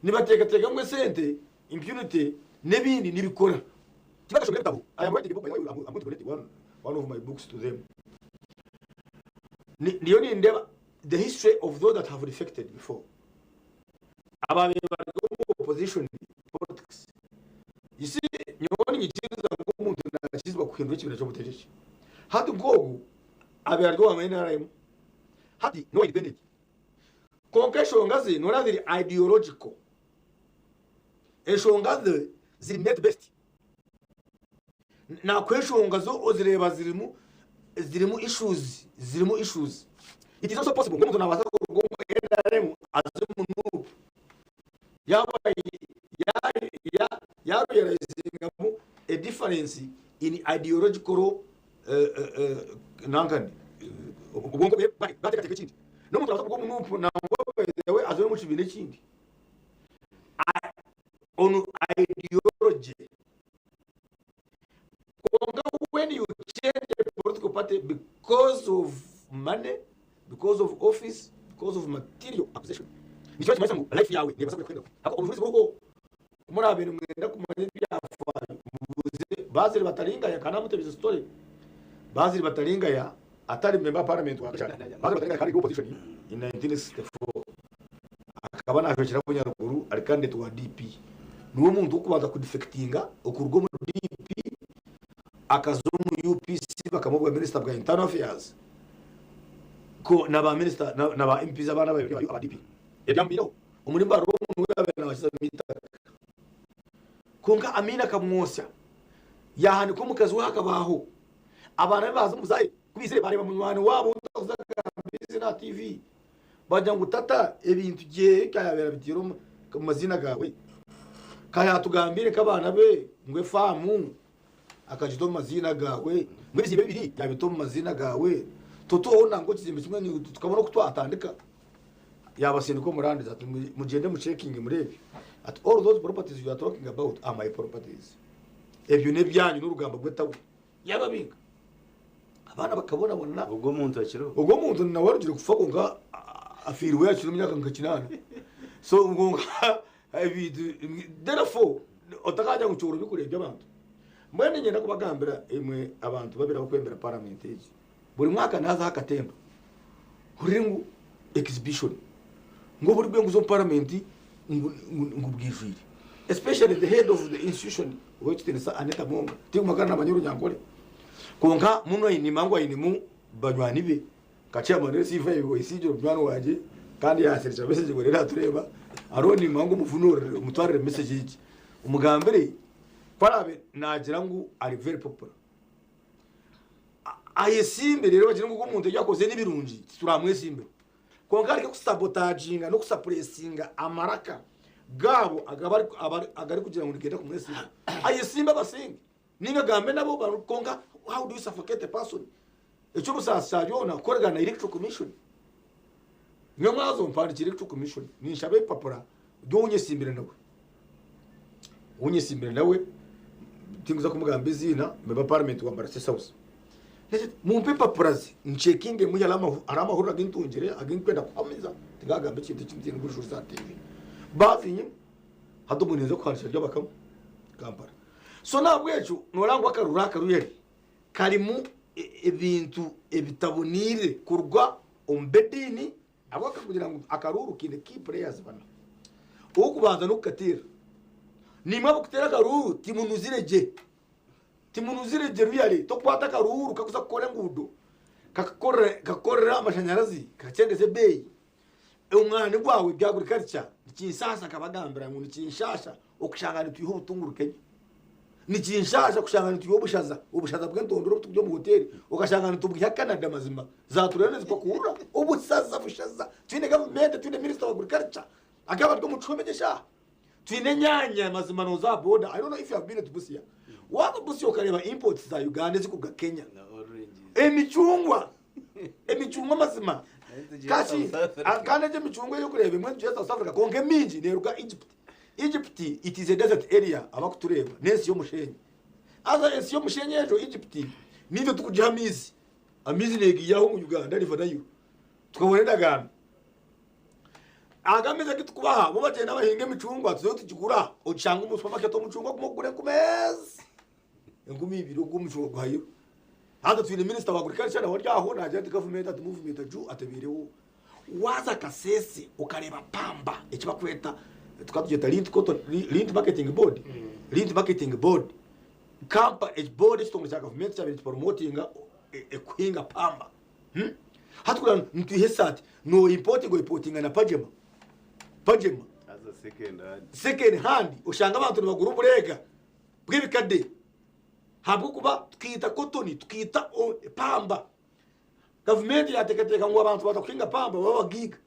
nibateka mwe sente impunity nebindi nibikora kibakasho bretabo I am writing a book by the way I'm going to donate one of my books to them niyo ni ndeba the history of those that have defected before ababe bari opposition politics you see nyoni nyitiriza ngo umuntu nakizwa kuhindura kibira cyo butejeje hadi gogo abe argo amenaremo hadi no independent konkeshongazi noraziri ideological eshongazi ziri net best na kweshongazo ozireba zirimu issues it is also possible ngo nabaza ngo NRM azumuntu yaba ya realizing a difference in ideological nangani ubwo bateka kindi no muntu abaza ngo umuntu nawe azo mu kibine kindi on ideology when you change a political party because of money, because of office, because of material acquisition, it's what my life yawe never said kwenda ako uvuze ngo muri abintu mwenda kumanya byafa baziri bataringa ya kana mutebise story baziri bataringa ya atari member parliament wa baziri bataringa kari opposition in 1964 akaba nashokera ku Nyaruguru ari candidate wa DP nuwo muntu ukubaza ku defectinga ukurwo mu DP akazumu UPC bakamubwa minister bwa internal affairs ko naba minister naba MPs abana babiri aba DP ebyambiro umurimba ro umuntu yabe nabashiza mitaka konka Amina kamwosya yahani ko mukazi wakabaho abana baza muzaye kubizire bareba munywani wabo uzagambize na TV bajya ngutata ebintu giye kayabera bitiro mu mazina gawe kaya tugambire kabana be ngwe famu akajito mu mazina gawe muri zibe biri yabito mu mazina gawe totona ngo kizimbe kimwe ni tukabona ko twatandika yabasende ko murandiza ati mugende mu checking murebe at all those properties you are talking about are my properties ebyo ne byanyu n'urugamba gwetawe yababinga abana bakabona bona ubwo muntu akiro ubwo muntu na warugire kufa nga afiriwe yakira myaka nkakinana so ngo ebidu therefore otakaja nguchoro bikurebye abantu mwene nyenda kubagambira emwe abantu babira bakwembera parliament age buri mwaka naza hakatemba huringu exhibition ngo buri bwengu zo parliament ngubwijwire especially the head of the institution which tenisa Aneta Monga tiyo magana n'abanyuru nyankore konka muno yini mangwa yini mu banywani be kacha manere sifa yibo isijiro bwana waje kandi yaserecha message ngo rera tureba aroni mango muvunure umutwarire message iki umugambire parabe nagira ngo ari very popular ayesimbe rero bagira ngo umuntu yakoze n'ibirungi turamwesimbe konka ariko kusabotaginga no kusuppressinga amaraka gabo agari kugira ngo ngenda kumwesimba ayesimba basinga ninga gambe nabo konka how do you suffocate a person echo busasaryo na korega na electoral commission nyo mwazo mpandi electoral commission ni shabe papura donye simbire nawe unye simbire nawe tinguza kumugambe zina meba parliament wa Mbarase South mumpe papurazi nchekinge muya arama hurra gintungire aginkwenda kwamiza tigagambe kintu kintu ngurusho za TV bavinye hado muneze kwanisha ryo bakam Kampala so nabwecu norangwa karuraka ruyeri karimu ebintu ebitabonire kurwa ombedini abaka kugira ngo akaruru kinde key players bana ukubanza nukatira nimwe bukutera karuru timunuzire je ruyari to kwata karuru kakuza kukora ngudo kakorera amashanyarazi kacendeze bei umwana gwawe byagurikarica ikinsasa kabagambira ngo ikinshasha okushangana tuyiho butungurukenya nikinshasha kushangana tuyiho ubushaza bw'entondoro byo mu hoteli ukashangana tubwiha Canada mazima zaturene zipakura ubusaza bushaza twine government twine minister of agriculture akaba rwo mucomegesha twine nyanya mazima no za border. I don't know if you have been to Busia. What Busia ukareba imports za Uganda zikuga Kenya emichungwa mazima kashi akanaje michungwa yo kureba imwe je South Africa konke minji neruka Egypt it is a desert area abakutureba nesi yo mushenyi aza nesi yo mushenyi ejo Egypt nivyo tukujya amizi negi yaho mu Uganda riva nayo tukabonera gana agameze kitukubaha bo bagenda bahinga imicungwa tuzo tukigura ucanga umuswa maketo mucungwa kumugure kumezi ngumi ibiro gumucungwa gwayo hata twine minister wa agriculture naho ryaho naje government at movement ju atebireho waza kasese ukareba pamba ikibakweta tukatugeta Lint marketing board kampa board itongo cya government cya promoting kuhinga pamba hatukura ntihesati no importing na pajema as a second hand ushanga abantu bagura uburega bw'ibikade habwo kuba twita cotton twita pamba government yatekateka ngo abantu batakwinga pamba baba giga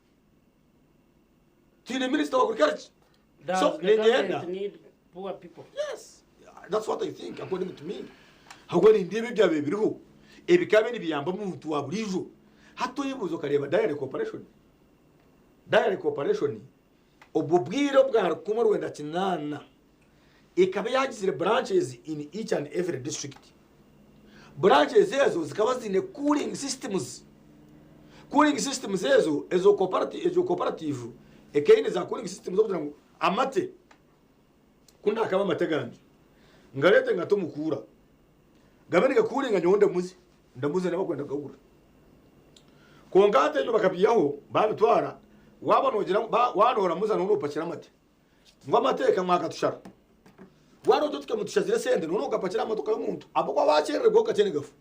to the minister of agriculture. So the need poor people. Yes, that's what I think according to me. Hagwani ndibe byabe biriho ebikabe nibiyamba mu mtu wa burijo hato yibuzo kareba direct cooperation obubwiro bwa rukuma rwenda kinana ikabe yagizire branches in each and every district. Branches ezo zikaba zine cooling systems ezo cooperative ekene za cooling systems zo kugira amate kuna akaba amateganje ngarete ngato mukura gabene gakuringa nyonda ndamuze nabakwenda kagura kongate nyo bakabiyaho babitwara wabanogira wanora muza no pakira amate ngo amateka mwaka tushara wano tutuke mutushazire sende no gapakira amatoka y'umuntu abako bakerere go gakene gafu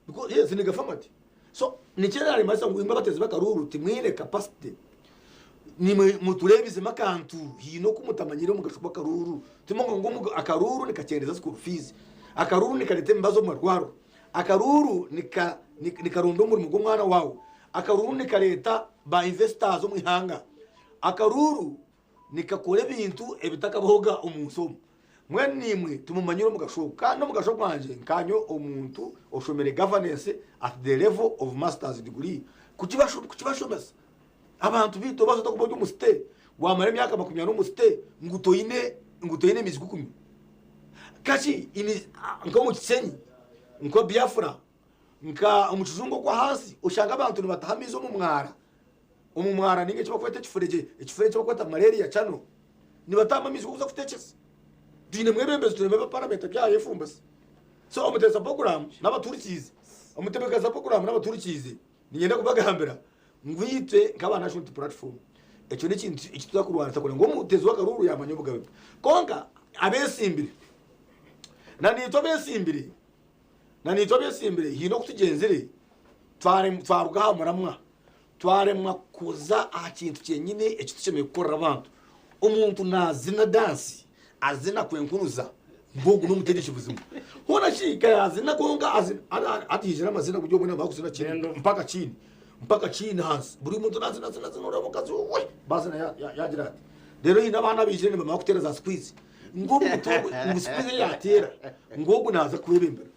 because yes ni gafa amate so ni cyera ari masa ngo imba bateze bakaruru timwire capacity ni muturebize makantu hino kumutamanyire mu gashuba karuru timo ngo akaruru nikacendeza school fees akaruru nikarete mbazo mu rwaro akaruru nikarundo muri mugo mwana wawe akaruru nikareta ba investors mu ihanga akaruru nikakore bintu ebitakaboga umusomo mwe nimwe tumumanyiro mu gashoka no mu gashoka kwanje nkanyo omuntu oshomere governance at the level of master's degree kukibashomesa abantu bito bazo takubonye umuste wamara imyaka 20 umuste ngutoyine mizigo 10 kachi ini ngo mu kisenyi ngo Biafra nka umucuzungo kwa hasi ushanga abantu nibatahamizo mu mwara ninge cyo kwete kifureje cyo kweta malaria chano nibatama mizigo kuza kutekesa dine mwebembezo tunebe parameter bya yefumbase so umuteza program n'abaturikize umutebekaza program n'abaturikize nigenda kubagambira ngwite nk'abana shunti platform echo ni kintu ikituzakurwana takora ngo mutezi wakaruru yamanyo bugabe konka abesimbire na nito besimbire hino kutugenzere twarugahamuramwa twaremwa kuza akintu cyenyine echo tucemeye gukora abantu umuntu nazina dance azina kwenkunuza mbogo n'umutegeshi buzima hona shika yazina konga azina atijira amazina buryo bone bakuzina kintu mpaka chini hasi buri muntu nazina ora mukazi we bazina yagira ati rero hina abana bijire ni mama kutereza squeeze ngobu mutogo squeeze yatera ngobu naza kubembera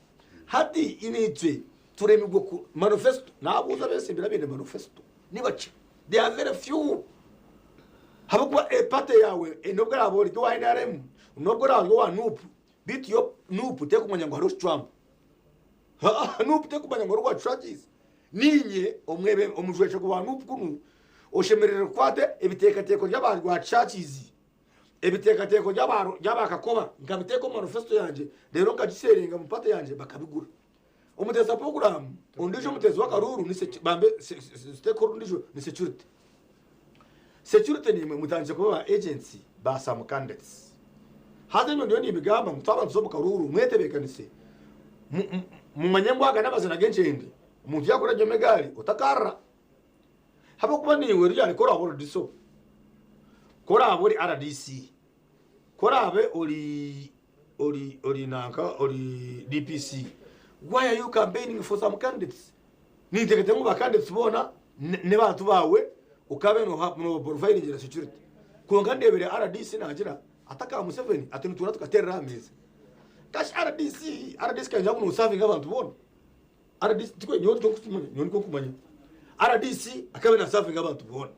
hadi initwe turemigwa ku manifesto nabuza besimbira binde manifesto nibace they are very few habukwa epate yawe enobwo rabori to wainarem nobwo rawo wa nupu bityo nupu te kumanya ngo haro Trump nupu te kumanya ngo rwa tragies ninye omwebe omujwecho ku bantu kunu oshemerere kwate ebitekateko y'abantu wa churches ebitekateko y'abakakoba ngabiteko manifesto yanje rero ngagiserenga mupate yanje bakabigura umuteza program undisho muteza wakaruru ni bambe stakeholder ndisho ni security ni mutanje kuba agency ba some candidates hadenyo ndio ni bigamba mutaba nsomo karuru mwetebekanise mu manyembwaga n'abazina genchende umuntu yakora jomegari utakara habo kuba ni weri yari kora aboro diso kora abori RDC kora abe ori nanka ori DPC why are you campaigning for some candidates ni tegete mu ba candidates bona ne bantu bawe ukabe no profile ngira security konga ndebere RDC nagira ataka Museveni atunutura tukaterera ameze kashi RDC kanja kuno serving abantu bona RDC tiko nyoni ko kumanya RDC akabe na serving abantu bona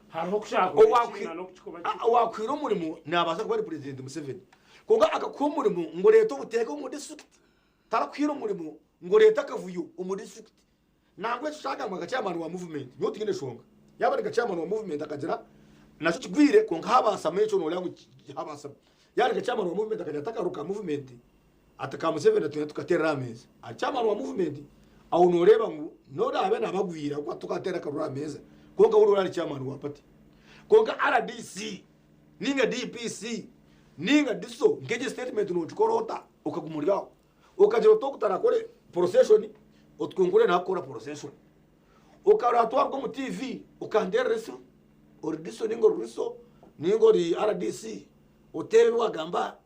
hariho kushaka no kuchikobanya wakwira umurimo nabaza kuba president Museveni konga akakwa umurimo ngo leta ubuteka mu district tarakwira umurimo ngo leta kavuyo mu district nangwe tushaka ngo gacyamana wa movement nyo tingene shonga yaba gacyamana wa movement akagira nacho kigwire konga habasa mecho no langu habasa yari gacyamana wa movement akagira takaruka movement ataka Museveni tukaterera ameza acyamana wa movement au noreba ngo nora abe nabagwira kwa tukatera karura ameza konga uri ari cyamana wa party konga RDC ninga DPC ninga diso ngeje statement no tukorota ukagumuriraho ukaje utokutara kore procession utkungure nakora procession ukaratwar ko mu TV ukandera reso ordiso ningo ruso ningo ri RDC utere wagamba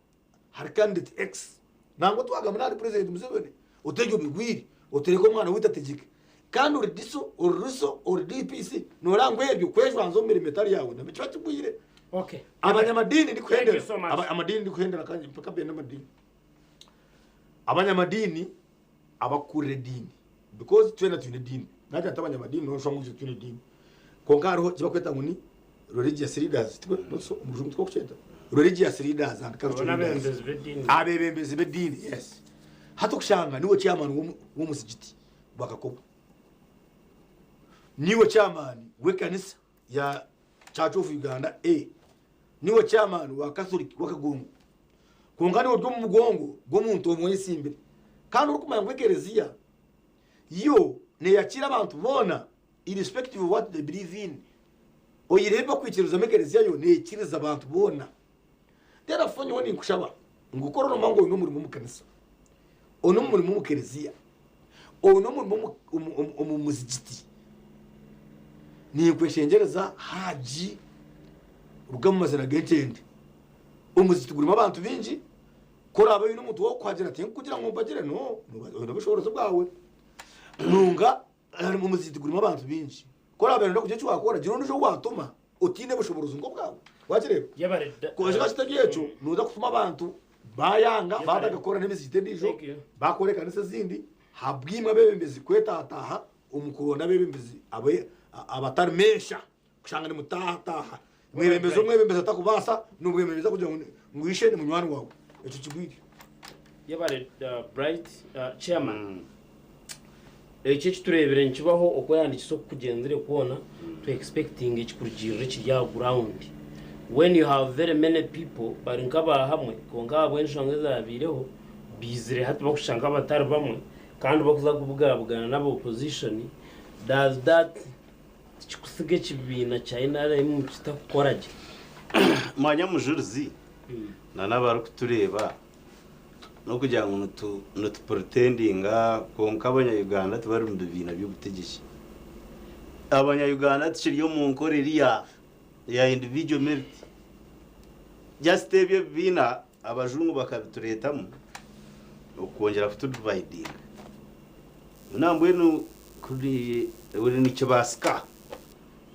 har candidate X nango twagamba na president Museveni utejo bigwiri utereko mwana witategeka kandi ordiso or DPC norango yebyo kwejwa nzo milimetari yawe na bichwa kibwire okay abanyamadini ndi kwendera amadini ndi kwendera kandi mpaka benda madini abanyamadini abakure dini because twena tune dini naje atabanyamadini no shongo tune dini konkaro kibakweta nguni religious leaders no so mujungu twokucheta religious leaders and cultural leaders abebembezi bedini yes hato kushanga niwe chairman wo musigiti bakakopa niwe chairman wekanisa ya Church of Uganda niwe chairman wa Catholic wakagongo kongani wo mu mugongo go muntu omwe simbire kandi urukumanya ngwekerezia yo ne yakira abantu bona irrespective of what they believe in oyireba kwikiruza mekerezia yo ne yakiriza abantu bona terafonye woni nkushaba ngukora no mango no muri mu kanisa ono muri mu kerezia ono muri mu muzigiti ni kweshengereza haji rugamu mazina gentende umuziki gurimo abantu binji kora abaye n'umuntu wo kwagira ati kugira ngo mbagire no bishobora bwawe nunga ari mu muziki gurimo abantu binji kora abaye no kujya cyo wakora giro n'ejo watuma utine bushoboruzo ngo bwawe wakireba ko shaka kitagiye cyo nuza kufuma abantu bayanga badagakora n'imiziki ndijo bakoreka nese zindi habwimwe bebembezi kwetataha umukuru nabebembezi abatari mesha kushanga ni mutataha mwebembezi atakubasa n'ubwemeza kugira ngo ngwishe ni munywani wawe eco kibwiki yabare bright chairman ece turebere nkibaho uko yandikise kugenzere kubona to expecting ikikurugirire kirya ground when you have very many people bari nkaba hamwe konga bwenshanga zabireho bizire hati bakushanga abatari bamwe kandi bakuza kubugabugana n'abo opposition does that kikusige kibina China ari mu kitakoraje manya mujurzi na nabari kutureba no kugira ngo nutu pretendinga konka abanya Uganda tubari mu bibina byo gutegeki abanya Uganda tukiriyo mu nkoreriya ya individual merit just ebyo bina abajungu bakabituretamo ukongera kutudivide nambwe kuri uri nicyo basika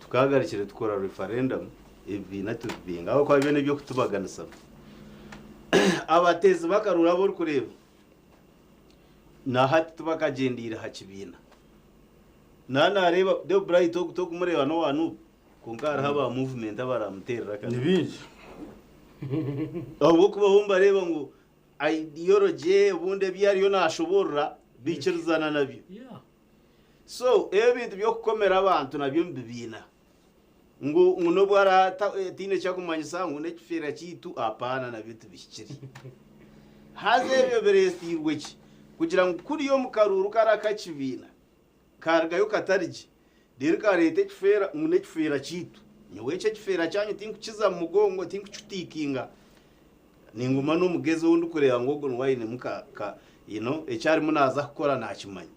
tukagarikire tukora referendum ibina tubinga aho kwa bene byo kutubaganisa abatezi bakarura bo kureba na hati tubakagendira hakibina nana reba de bright to kumureba no wanu kunkara haba movement abaramterera kandi nibije aho kuba humba reba ngo ideology bunde byariyo nashobora bikirizana nabyo so ebintu byo kukomera abantu nabyo mbibina ngo uno bwara tine cyakumanyisa ngo nekifera kitu apana nabyo tubishikiri haze byo berestirwe ki kugira ngo kuri yo mukaruru karaka kibina karga yo katarije deri karete kifera ngo nekifera kitu nyewe cyo kifera cyanyu tinku kiza mugongo tinku chutikinga ninguma no mugeze wundi kureba ngo ngo wayine muka ecyari munaza gukora nakimanya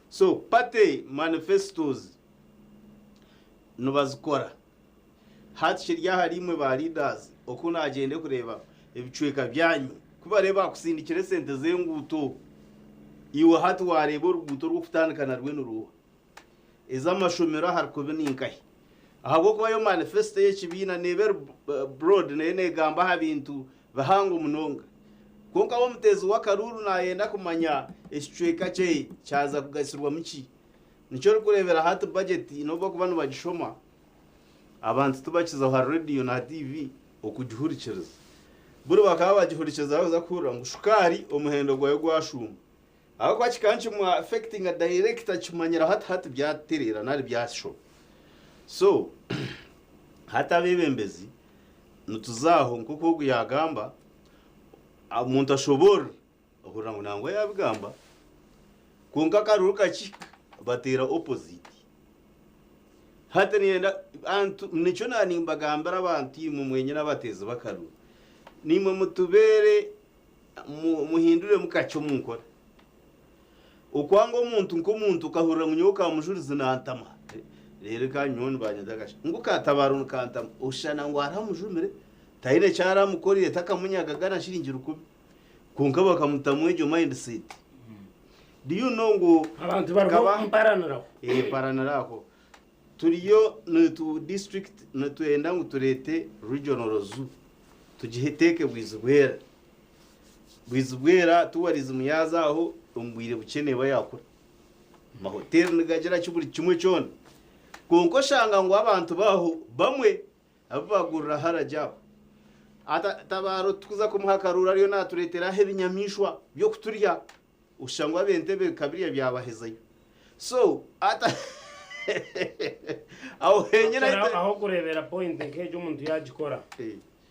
so pate manifestos nubazikora hati shirya harimwe ba leaders okuna agende kureba ibicweka byanyu kuba reba kusindikire sente zenguto iwe hati wareba urubuto rwo kutandikana rwe n'uruha ezamashomero harikobe ninkahe ahubwo kuba yo manifesto y'ekibina never broad nene gamba habintu bahango munonga konka wo mutezi wakaruru nayenda kumanya ekicweka cye cyaza kugasirwa muki nicyo rukurebera hati budget inoba kubanu bagishoma abantu tubakiza ha radio na TV okujihurikiriza buri bakaba bagihurikiriza baza kura ngo shukari omuhendo gwayo gwashuma aho kwa kikanci mu affecting a director kimanyira hati byaterera nari byasho so hata bebembezi nutuzaho nkuko kuyagamba umuntu ashobora ahura ngo nangwa yabigamba kunka karuruka kika batera opposite hata nienda antu nico nanimba gambara abantu mu mwenye nabateze bakaru nimwe mutubere muhindure mukacho munkora ukwango umuntu nko umuntu kahura munyoka mujurize nantama rero kanyoni banyadagasha ngukatabara unkanta ushana ngo aramujumire taine cyara mukorire takamunyagagana shiringira ukubi kunka bakamutamwe jo mindset do you know ngo abantu barwamparanira paranarako turiyo n'tu district n'tu enda ngo turete regional zoo tugiheteke bwizubwera tuwariza muyaza aho umbwire bukene bayakora mahoteli nigagera cyuburi kimwe cyone konko shanga ngo abantu baho bamwe abagurira harajya ata tabaro tukuza kumuhakarura ariyo naturetera he binyamishwa byo kuturya ushangwa bentebe kabiriya byabahezayo so ata aho henyera aho kurebera point nke umuntu yagikora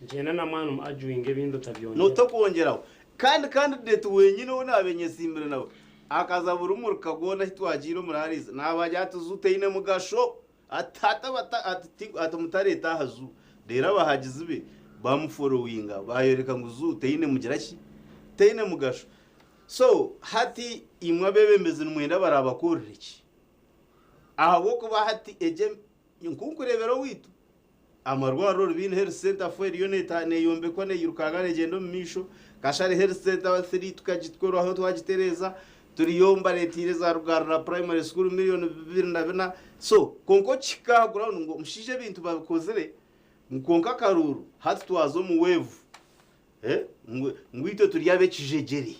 njena na manu ajuinge bindo tabyonye no to kongeraho kandi detu wenyine wo nabenye simbere nabo akaza buri umuruka gona hitwagiro murariza nabajyatuzute ine mugasho atamutareta hazu rero abahagize be bamufollowinga bayoreka ngo uzute ine mugiraki teine mugasho so hati imwa bebembeze n'umwenda barabakorera iki aho kuba hati eje nkunkurebero witu amarwaro rubin health center for unit ne yombe ko ne yirukanga negendo misho kashari health center 3 tukagitworo aho twagitereza turi yomba retire za Rugara primary school million 2 so konko chikagura ngo mushije bintu bakozere mukonka karuru hati twazo mu wave ngwito turiyabe kijegeri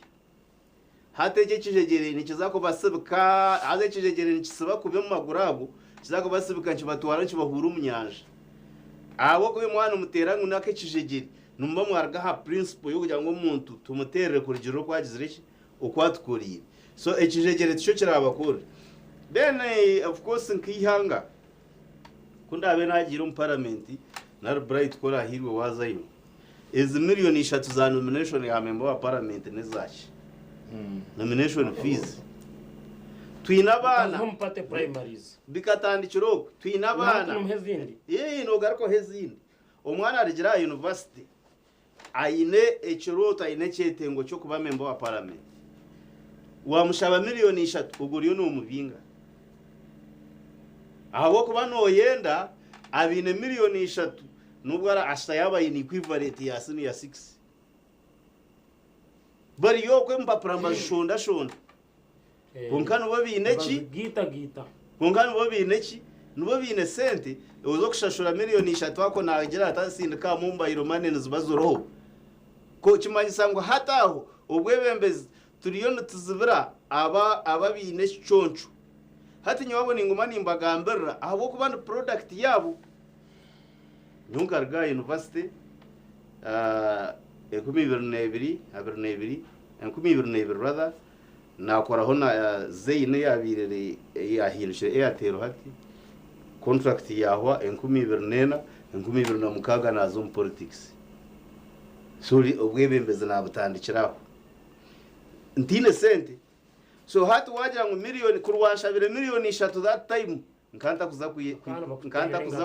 hateje kijegeri nikizako basibika aze kijegeri nikisiba kube mu magurago kizako basibika kibatwara kibahura umunyanja abo kube mwana muteranga nake kijegeri numba mwarga ha principle yo kugira ngo umuntu tumuterere ku rugero kwagize iki ukwatukuriye so ekijegeri cyo kirabakora then of course nkihanga kundabe nagira mu parliament na bright kora hirwe wazayo izi miliyoni 3 za nomination ya member wa parliament nezaki nomination fees twinabana mpate primaries bikatandikiro twinabana no garko hezindi omwana arigira university aine ekirota aine cyetengo cyo kuba member wa parliament wamushaba miliyoni 3 uguriyo no mubinga aho kuba no yenda abine miliyoni 3 nubwo ara ashayaba ini equivalent ya sini ya 6 bari yo kwe mpapuramba shonda konkano babineki gita konkano babineki nubo bine sente uzo kushashura miliyoni 3 wako nagira atasindika mumbayiro manene zibazoroho ko kimanyisa ngo hataho ubwebembezi turiyone tuzibira aba bine cyoncu hati nyabone ingoma nimbagambera abo kubana product yabo Nyungarga University 2022 brother nakoraho na zeine yabirere yahirishe Airtel hati contract yahwa 2024 mukaga nazo mu politics suri ubwebembeze nabutandikiraho ntine sente so hati wagira ngo miliyoni kurwanshabire miliyoni 3 that time nkanta kuza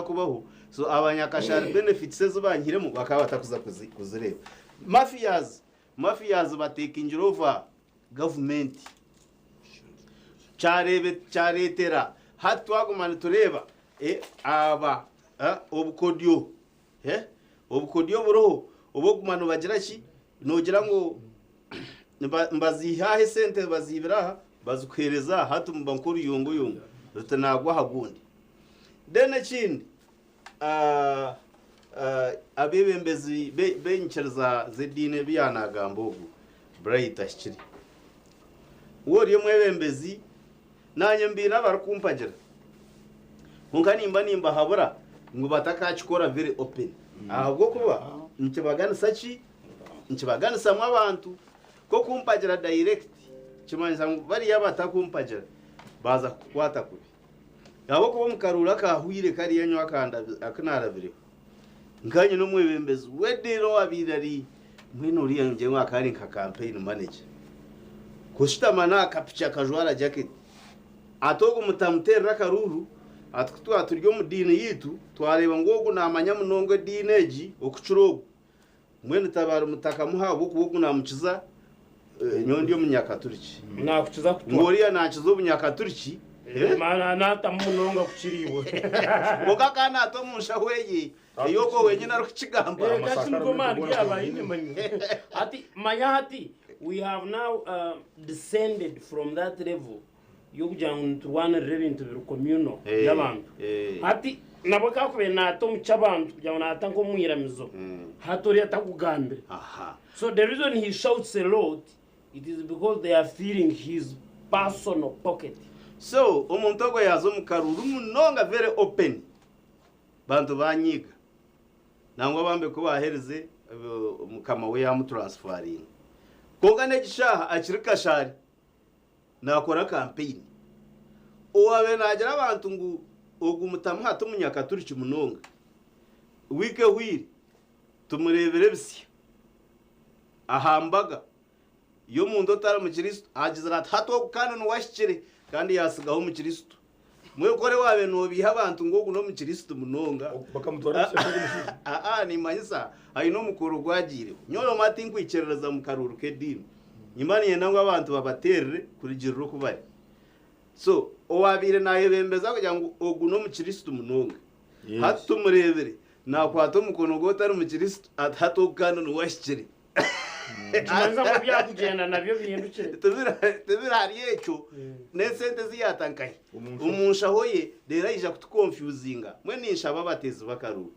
kubaho so abanyakashari benefits z'ubanyiremo bakaba batakuza kuzireba mafias bateka injirova government charetera hatwagumana tureba aba obukodyo buroho obugumano bagira ki nogira ngo mbazihahe sente bazibiraha bazukhereza hatumba nkuru yongo rutanagwa hagundi dene kindi abebembezi benchereza zedine byanagambogu bright ashikiri woriye mwebembezi nanye mbina barakumpagira nimba habura ngo batakachikora very open ahubwo kuba nkibaganisa mwabantu ko kumpagira direct kimanza bari yabatakumpagira baza kukwata kubi yabo ko mukarura kahwire kari yanyo akanarabire nkanye no mwebembezi wedero abirari mwino uri nje mwakari nka campaign manager kushtamana kapicha kajwara jacket atogo mutamutera karuru atutwa turyo mu dini yitu twareba ngogo namanya munongo dineji okucurogo mwene tabara mutaka muhabo kubo namukiza nyondi yo munyakaturiki nakukiza kutwa ngoriya nakiza obunyakaturiki mana nata munongo kuchiriwe okakana ato musha weye yoko wenye naro kukigamba gasingo man yaba ine manyi ati manya hati we have now descended from that level yokujangu turwana rebintu biru communal yabantu hati naboka kube nato mucabantu kujangu natango mwiramizo hatori atakugambira so the reason he shouts a lot it is because they are feeling his personal pocket so umuntu ogwe yazo mukaruru munonga very open bantu banyiga nangwa bambe ko bahereze mukama we yamu transferring konga negishaha akirika shari nakora campaign owabe nagira abantu ngo ogumutamu hato munyakaturiki munonga wike hwiri tumurebere bisi ahambaga yo muntu otara mu Kristo agizira hato kana no washikire kandi yasigaho mu Kristo mwekore wabe no biha abantu ngo no mu Kristo munonga bakamutwara ni manyisa ayino mukuru gwagire nyoro mati nkwikerereza mu karuru ke dini nyimani yenda ngo abantu babaterere kuri giriro kubari so owabire naye bembeza kugira ngo oguno mu Kristo munonga hatumurebere nakwata umukono gotari mu Kristo athatokana n'uwashikire kimanza ko byakugenda nabyo bihindukire tubira hari yecho nesente ziyatankaye umusha hoye rero ija kutukonfusinga mwe ninshaba batezi bakaruru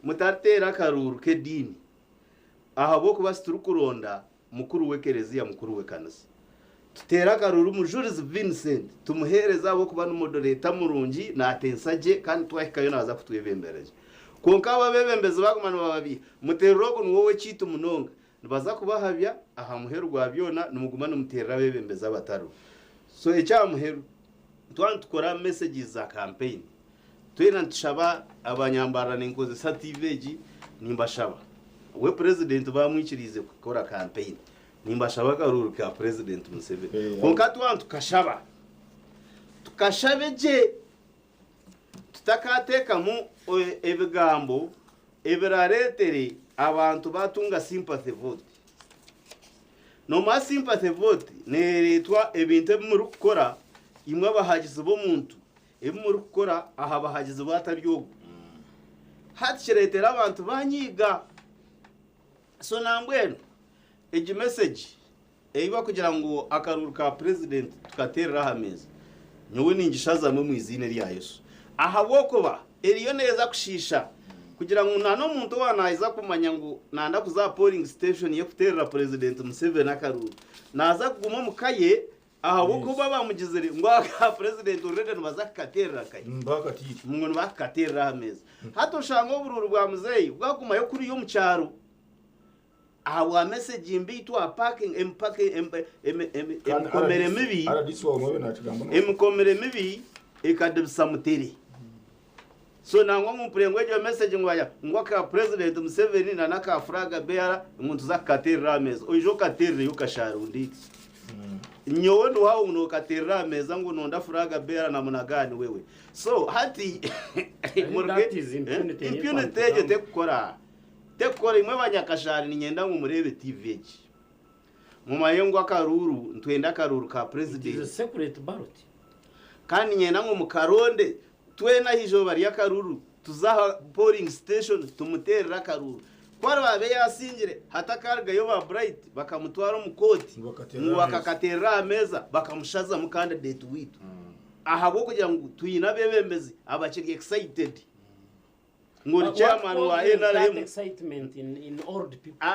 mutatera karuru ke dini aha boko basituru kuronda mukuru we kereziya mukuru we kanisa tutera karuru mujurizi Vincent tumuhereza abo kuba n'umodoreta murungi natensaje kandi twahikayo naza kutwebembereje konka ababembeze bagumana bababi muterero ngo wowe cyita munonga baza kubahabya aha muheru gwa byona numuguma n'umuterera bebembeza bataru so echa muheru tukora messages za campaign twena ntushaba abanyambara n'inkoze sativeji nimbashaba we president bamwikirize gukora campaign nimbashaba karuru ka president Museveni konka tukashaba tukashabeje tutakateka mu ebigambo ebiraretere abantu batunga sympathy vote no ma sympathy vote neretwa ebintu muri gukora imwe abahagize bo muntu muri gukora aha abahagize bataryogo hakiretera abantu banyiga so nambweno egi message eiba kugira ngo akaruru ka president tukaterera hameza nyowe ningishaza mu izine rya Yesu aha bokoba eriyo neza kushisha kugira ngo nano muntu wanayiza kumanya ngo nanda kuza polling station yo kuterera president Museveni akaruru naza kuguma mukaye aha bokoba bamugizere ngo aka president already baza katerera kaye mbakati ngo bakaterera hameza hato shango bururu bwa muzeyi bwakuma yo kuri yo mucyaro awa message imbitwa parking komere mibi aradiswa mwe na kigamba komere mibi ekadebisa mutere so nangwa muprengo ejo message ngwaya ngwaka president Museveni na naka fraga beara nguntu zakaterera ameza ojo katerera yukasharundi nyowe ndo hawo uno katerera ameza ngo nonda fraga beara na munagani wewe so hati murge impunity tekora imwe banyakashari ni nyenda ngo murebe TV mu mayengo akaruru ntwenda akaruru ka president is separate ballot kandi nyenda ngo mukaronde twena hijo bari yakaruru tuzaha polling station tumuterera karuru kwara babe yasingire hatakarga yo ba bright bakamutwara mu koti ngo bakakaterera ameza bakamushaza mu candidate witu aha bo kugira ngo tuyina bebembezi abakiri excited ngori chairman wa NRM excitement in old people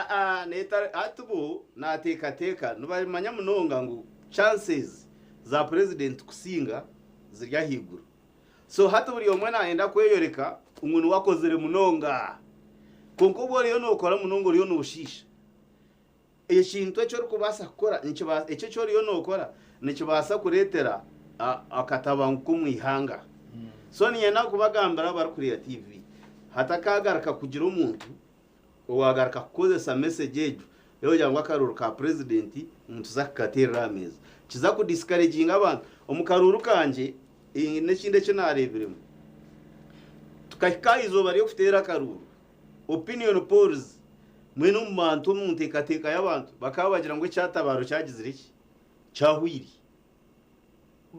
neta atubo nateka nubamanya munonga ngo chances za president kusinga zirya higuru so hatu buri omwe naenda kweyoreka umuntu wakozere munonga konko bwo ryo nokora munongo ryo nushisha ekintu cyo kubasa gukora nicyo cyo ryo nokora nicyo basa kuretera akatabanku mwihanga so niyena kubagambara bari kuri TV hatakagaraka kugira umuntu owagaraka kukozesa message ejo yo yangwa karuru ka president umuntu zakaterera ameza kiza ku discouraging abantu omukaruru kanje nekinde cyo nareberemo tukahika izo bari kutera karuru opinion polls mwe no mantu muntekateka y'abantu bakabagira ngo cyatabaro cyagizire iki cyahwiri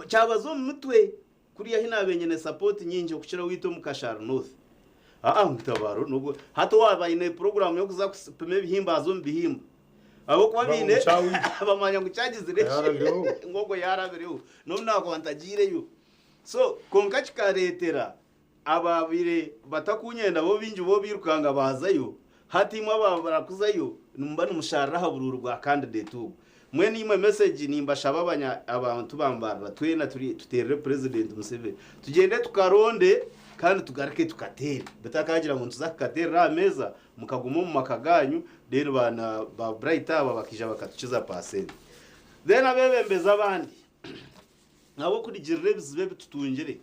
cyabazo mutwe kuri yahina benyene support nyinje kushira wito mukashara north mutabaro nubwo hato wabaye ne program yo kuza kupima ibihimbazo mbihimba abo kwa bine abamanya ngo cyagizire ngogo yarabereho no nakwantagireyo so konka kikaretera ababire batakunyenda bo binji bo birukanga bazayo hatimwa barakuzayo numba n'umushara habururu bwa candidate ubu mwe nimwe message nimba shababanya abantu bambara twena tuterere president Museveni tugende tukaronde kandi tugareke tukatere batakagira ngo tuzakaterera ameza mukaguma mu makaganyu rero bana ba bright aba bakija bakatukiza pasenti then abebembeza abandi nabo kuri girrebs bebe tutungire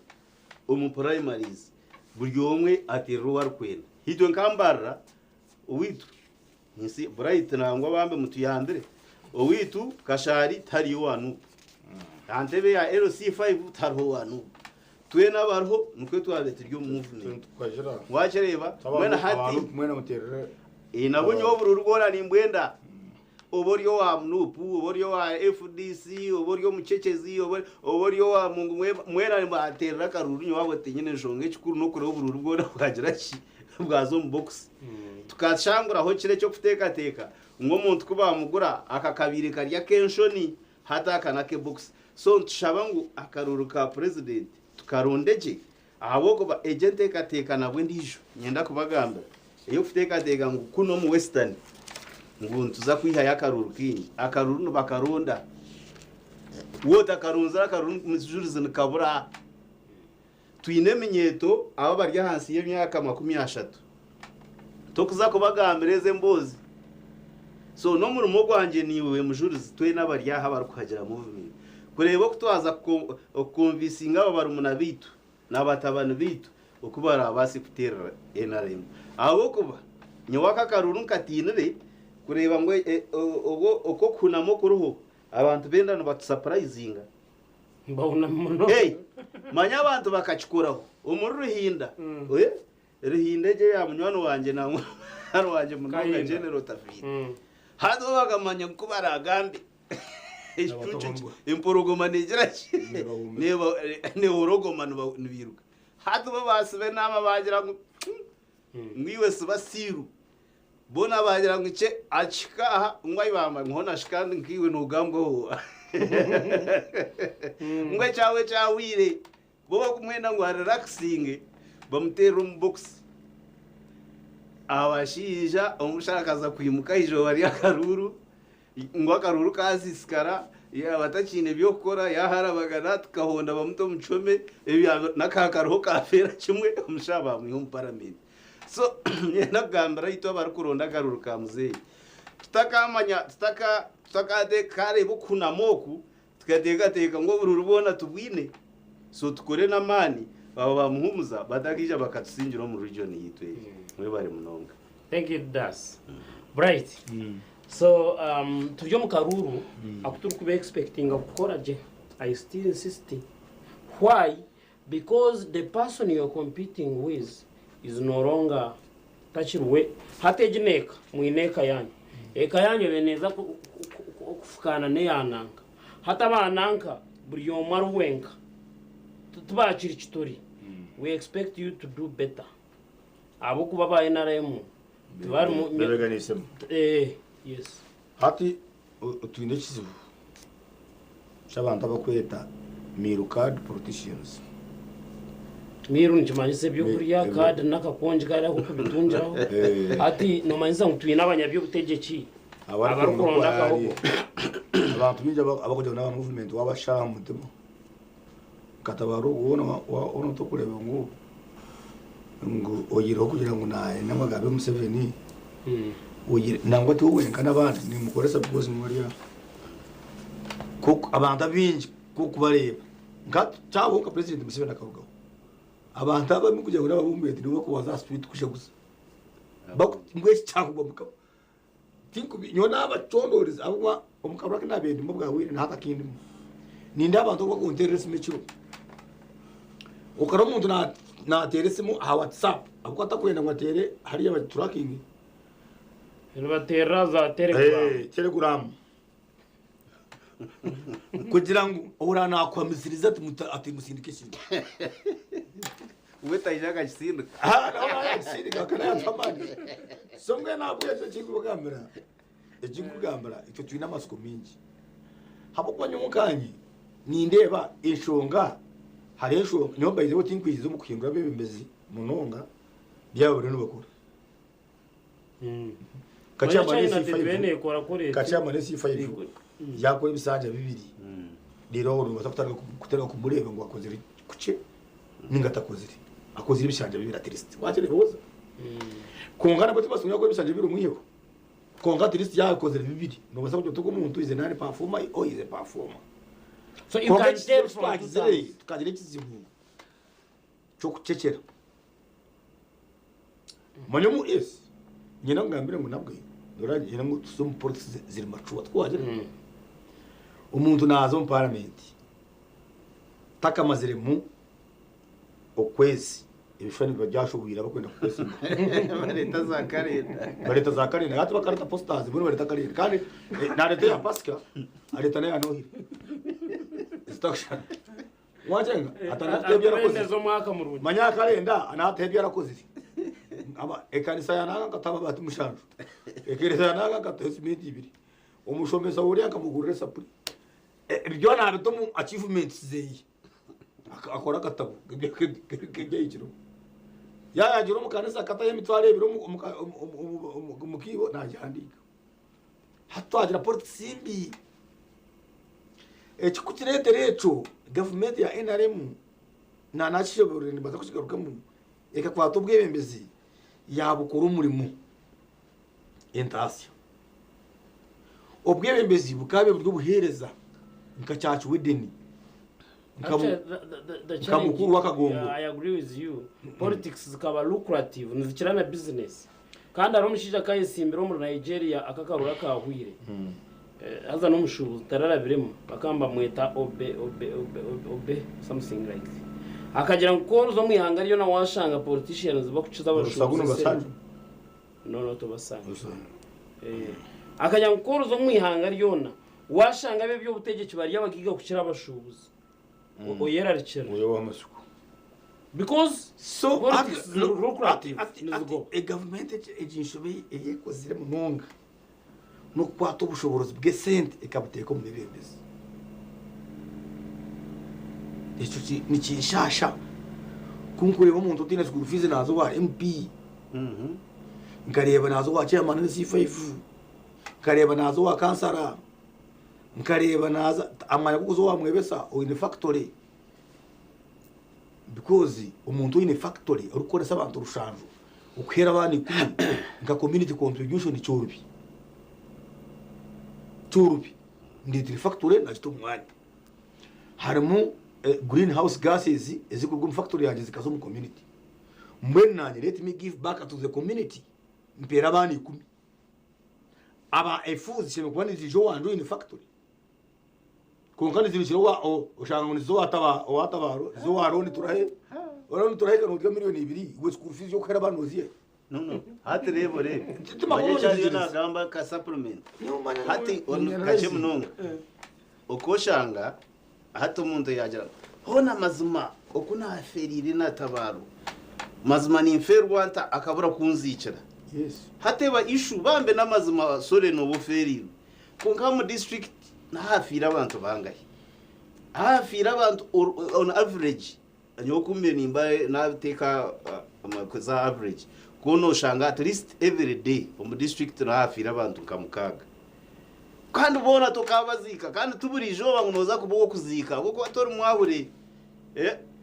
umu primaries buri omwe aterero warkwena hitwe nkambara uwitu nisi bright nangwa bambe mutuyandere uwitu kashari tari wanu antebe ya LC5 taro wanu twena barho nukwe twabete ryo movement twajira wachereba mwena hati mwena muterere nabonye obururu gora nimbwenda oboryo wa mnupu oboryo wa FDC oboryo mucecezi oboryo wa mungu mwera baterera karuru nyo wabo tinyine nshonge chikuru no kure ubururu bwo bwagira ki bwazo mu box tukashangura ho kire cyo kuteka ngo muntu kuba mugura akakabiri karya kenshoni hata kanake box so tushaba ngo akaruru ka president tukarondeje ahubwo ba agent teka nabwe ndijo nyenda kubagamba iyo teka ngo kuno mu western ngo tuza kwiha yakaruru kinyi akaruru no bakaronda wota karunza akaruru muzurize nkabura twine menyeto aba barya hansi y'imyaka 30 tokuza kubagambereze mbozi so no muri mugwanje niwe mujurize twe n'abarya habar kuhagera movement kureba kutwaza konvisinga abarumuna bitu n'abatabana bitu ukubara abasi kutera NRM abo kuba nyowaka karuru katinire kureba ngo uko kunamo kuruho abantu benda no batusurprisinga mbona muno manya abantu bakachikuraho umuru ruhinda ruhinde je ya munywano wanje na hano wanje munonga general tafiti hado bagamanya kubara agambi impurugoma nigira ne urogoma nibiruka hado babasibe nama bagira ngo ngiwe sibasiru bona bagira ngo ice achika ngwayi bamba nkona shikandi ngiwe nugambwo ngwe chawe chawire boba kumwenda ngo relaxing bamutera box abashija umushakaza kwimuka ijo bari akaruru ngo akaruru kazisikara ya batakine byo kora yaharabagana tukahonda bamuto mucome nakakaroho kafera kimwe umushaba mu parliament so nagambara ito bari kuronda akaruru ka muzeyi tutakamanya tutakade kare bukuna moku tukateka ngo buri rubona tubwine so tukore na mani baba bamuhumuza badagija bakatusinjira mu region yitwe mwe bari munonga. Thank you Das. Bright. So tujyo mu karuru akuturu kube expecting gukora je I still insist. Why? Because the person you are competing with is no longer tachirwe hatejineka muineka yanyu eka yanyu beneza kufukana ne yananka hata bananka buri yomara wenka tubachira kitori. We expect you to do better. Abo kuba ba NRM tubari mu beganisem yes hati twine kizibu shabanta bakweta miru card politicians miru njimanyise byo kuriya card nakakonje kara ko kubitunjiraho ati no manyiza ngutwina abanyabyo butegeki abarukonda kaho abantu bijya abakoje na movement wabashamu demo katabaru ono to kureba ngo oyiro kugira ngo naye namagabe Museveni oyire nangwa to wenka nabandi ni mukoresa because mwariya ko abantu binji ko kubareba ngachabo ka president Museveni akavuga abantu abami kujya ngo nababumbete nibo ko baza street kushe gusa bakungwe cyakugwa mukaba tinku nyona abachondoriza abo umukabura kinabende mu bwawire na hata kindi ninda abantu bo kunteresa mecyo ukara umuntu na teresimo ha WhatsApp akuko atakwenda ngo atere hariya ba tracking batera za Telegram kugira ngo urana kwamisiriza ati musindikishije uweta ijaga kisinda kisinda kana yatamani somwe nabwo cyikugambira ekikugambira icyo twina amasiko mingi habo kwa nyumukanyi nindeba inshonga haresho nyomba izo tinkwizizo mu kuhindura bebembezi munonga byabo rero bakora kachama nesi 5 yakora ibisanja bibiri rero urubaza kutara kumureba ngo akoze kuce ningatakozire akoze ibisanja bibiri atirist waje roza kongana bati basunya ko ibisanja bibiri umwiyo konga atirist yakoze bibiri no basa kujya tuko umuntu ize nani performer o ize performer. So you can tell from tukagire kizibu cyo kucecera manyomu es nyina ngambire ngo nabwe dora nyina ngo tusum politics ziri macuwa twaje umuntu nazo mu parliament takamazire mu okwezi ibishani byashubira bakwenda kwesa leta za karenda leta za karenda hati bakarita posters muri leta karenda kandi na leta ya Pasika leta nayo anohira instruction wajenga atanatebya rakoze zo mwaka mu rugi manya karenda anatebya rakoze aba ekanisa yananga kataba bati mushanju ekereza yananga katesimenti ibiri umushomeza wuri akamugurira sapuri ibyo nabitomu achievements zeyi akora katabo kebye ikiro yagira mu kanisa kataye mitware ibiro mu kibo najandika hatwagira port simbi ekikutirete recho government ya NRM na nachishobora nibaza kushigarukamu eka kwato bwebembezi yabukora umurimo entasiyo ubwebembezi bukabe buryo buhereza nkacyacu wedeni nkamukuru wakagongo. I agree with you. Politics zikaba lucrative nizikirana business kandi aromushija kayisimbiro mu Nigeria akakarura kahwire haza no mushubu tararabiremo bakamba mweta obe something like that akagira ngo zo mwihanga ariyo na washanga politicians bakuciza abashubu no to basanga akagira ngo zo mwihanga ariyo na washanga be byo butegeki bari yabagiga kucira abashubuzi oyera ricera oyo wamasuku because so lucrative a government ejinshobe eyekozire munonga no kwato ubushobozi bwe sente ekabuteka mu bibembezi echo ni kinshasha kunkureba umuntu utina school fees nazo wa MP nkareba nazo wa chairman C5 nkareba nazo wa kansara nkareba naza amanya kuzo wa mwebesa o in factory because umuntu in factory urukoresa abantu rushanju ukwera abandi kumi nka community contribution cyurubi ndi factory na cyo mwanya harimo greenhouse gases ezikurwa mu factory yanjye zikazo mu community mbwenanye let me give back to the community mpera abandi kumi aba efuzi cyane kubana ijo wanjye in factory konkani zibishiro wa ushanga ngo nizo watabaro zo waroni turahe waroni turahe kano kwa miliyoni 2 we school fees yo kwera banoziye no hati rebo manje na gamba ka supplement hati kache munonga okoshanga hati umuntu yagira hona mazuma okuna aferire na tabaro mazuma ni mferwanta akabura kunzicira yes hateba issue bambe namazuma sore no buferire konka mu district na hafira abantu bangahe hafira abantu on average anyokumbe nimba na teka za average kono shanga at least every day mu district na hafira abantu kamukaga kandi ubona tukabazika kandi tuburijo bangunoza kubogo kuzika kuko atori mwahure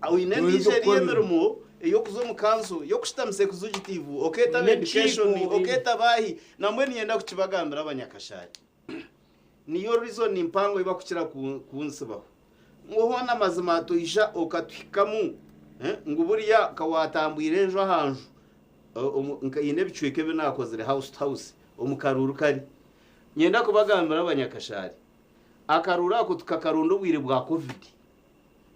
awinendishe yemermo yo kuzo mu kanso yo kushitamise kuzugitivu oketa medication oketa bahi namwe niyenda kukibagambira abanyakashari niyo reason impango iba kukira kunsibaho ngohona mazima toisha okatwikamu nguburiya kawatambwire ejo hanju nkayine bicweke binakozere house omukaruru kari nyenda kubagambira abanyakashari akarura ko tukakarundo bwire bwa covid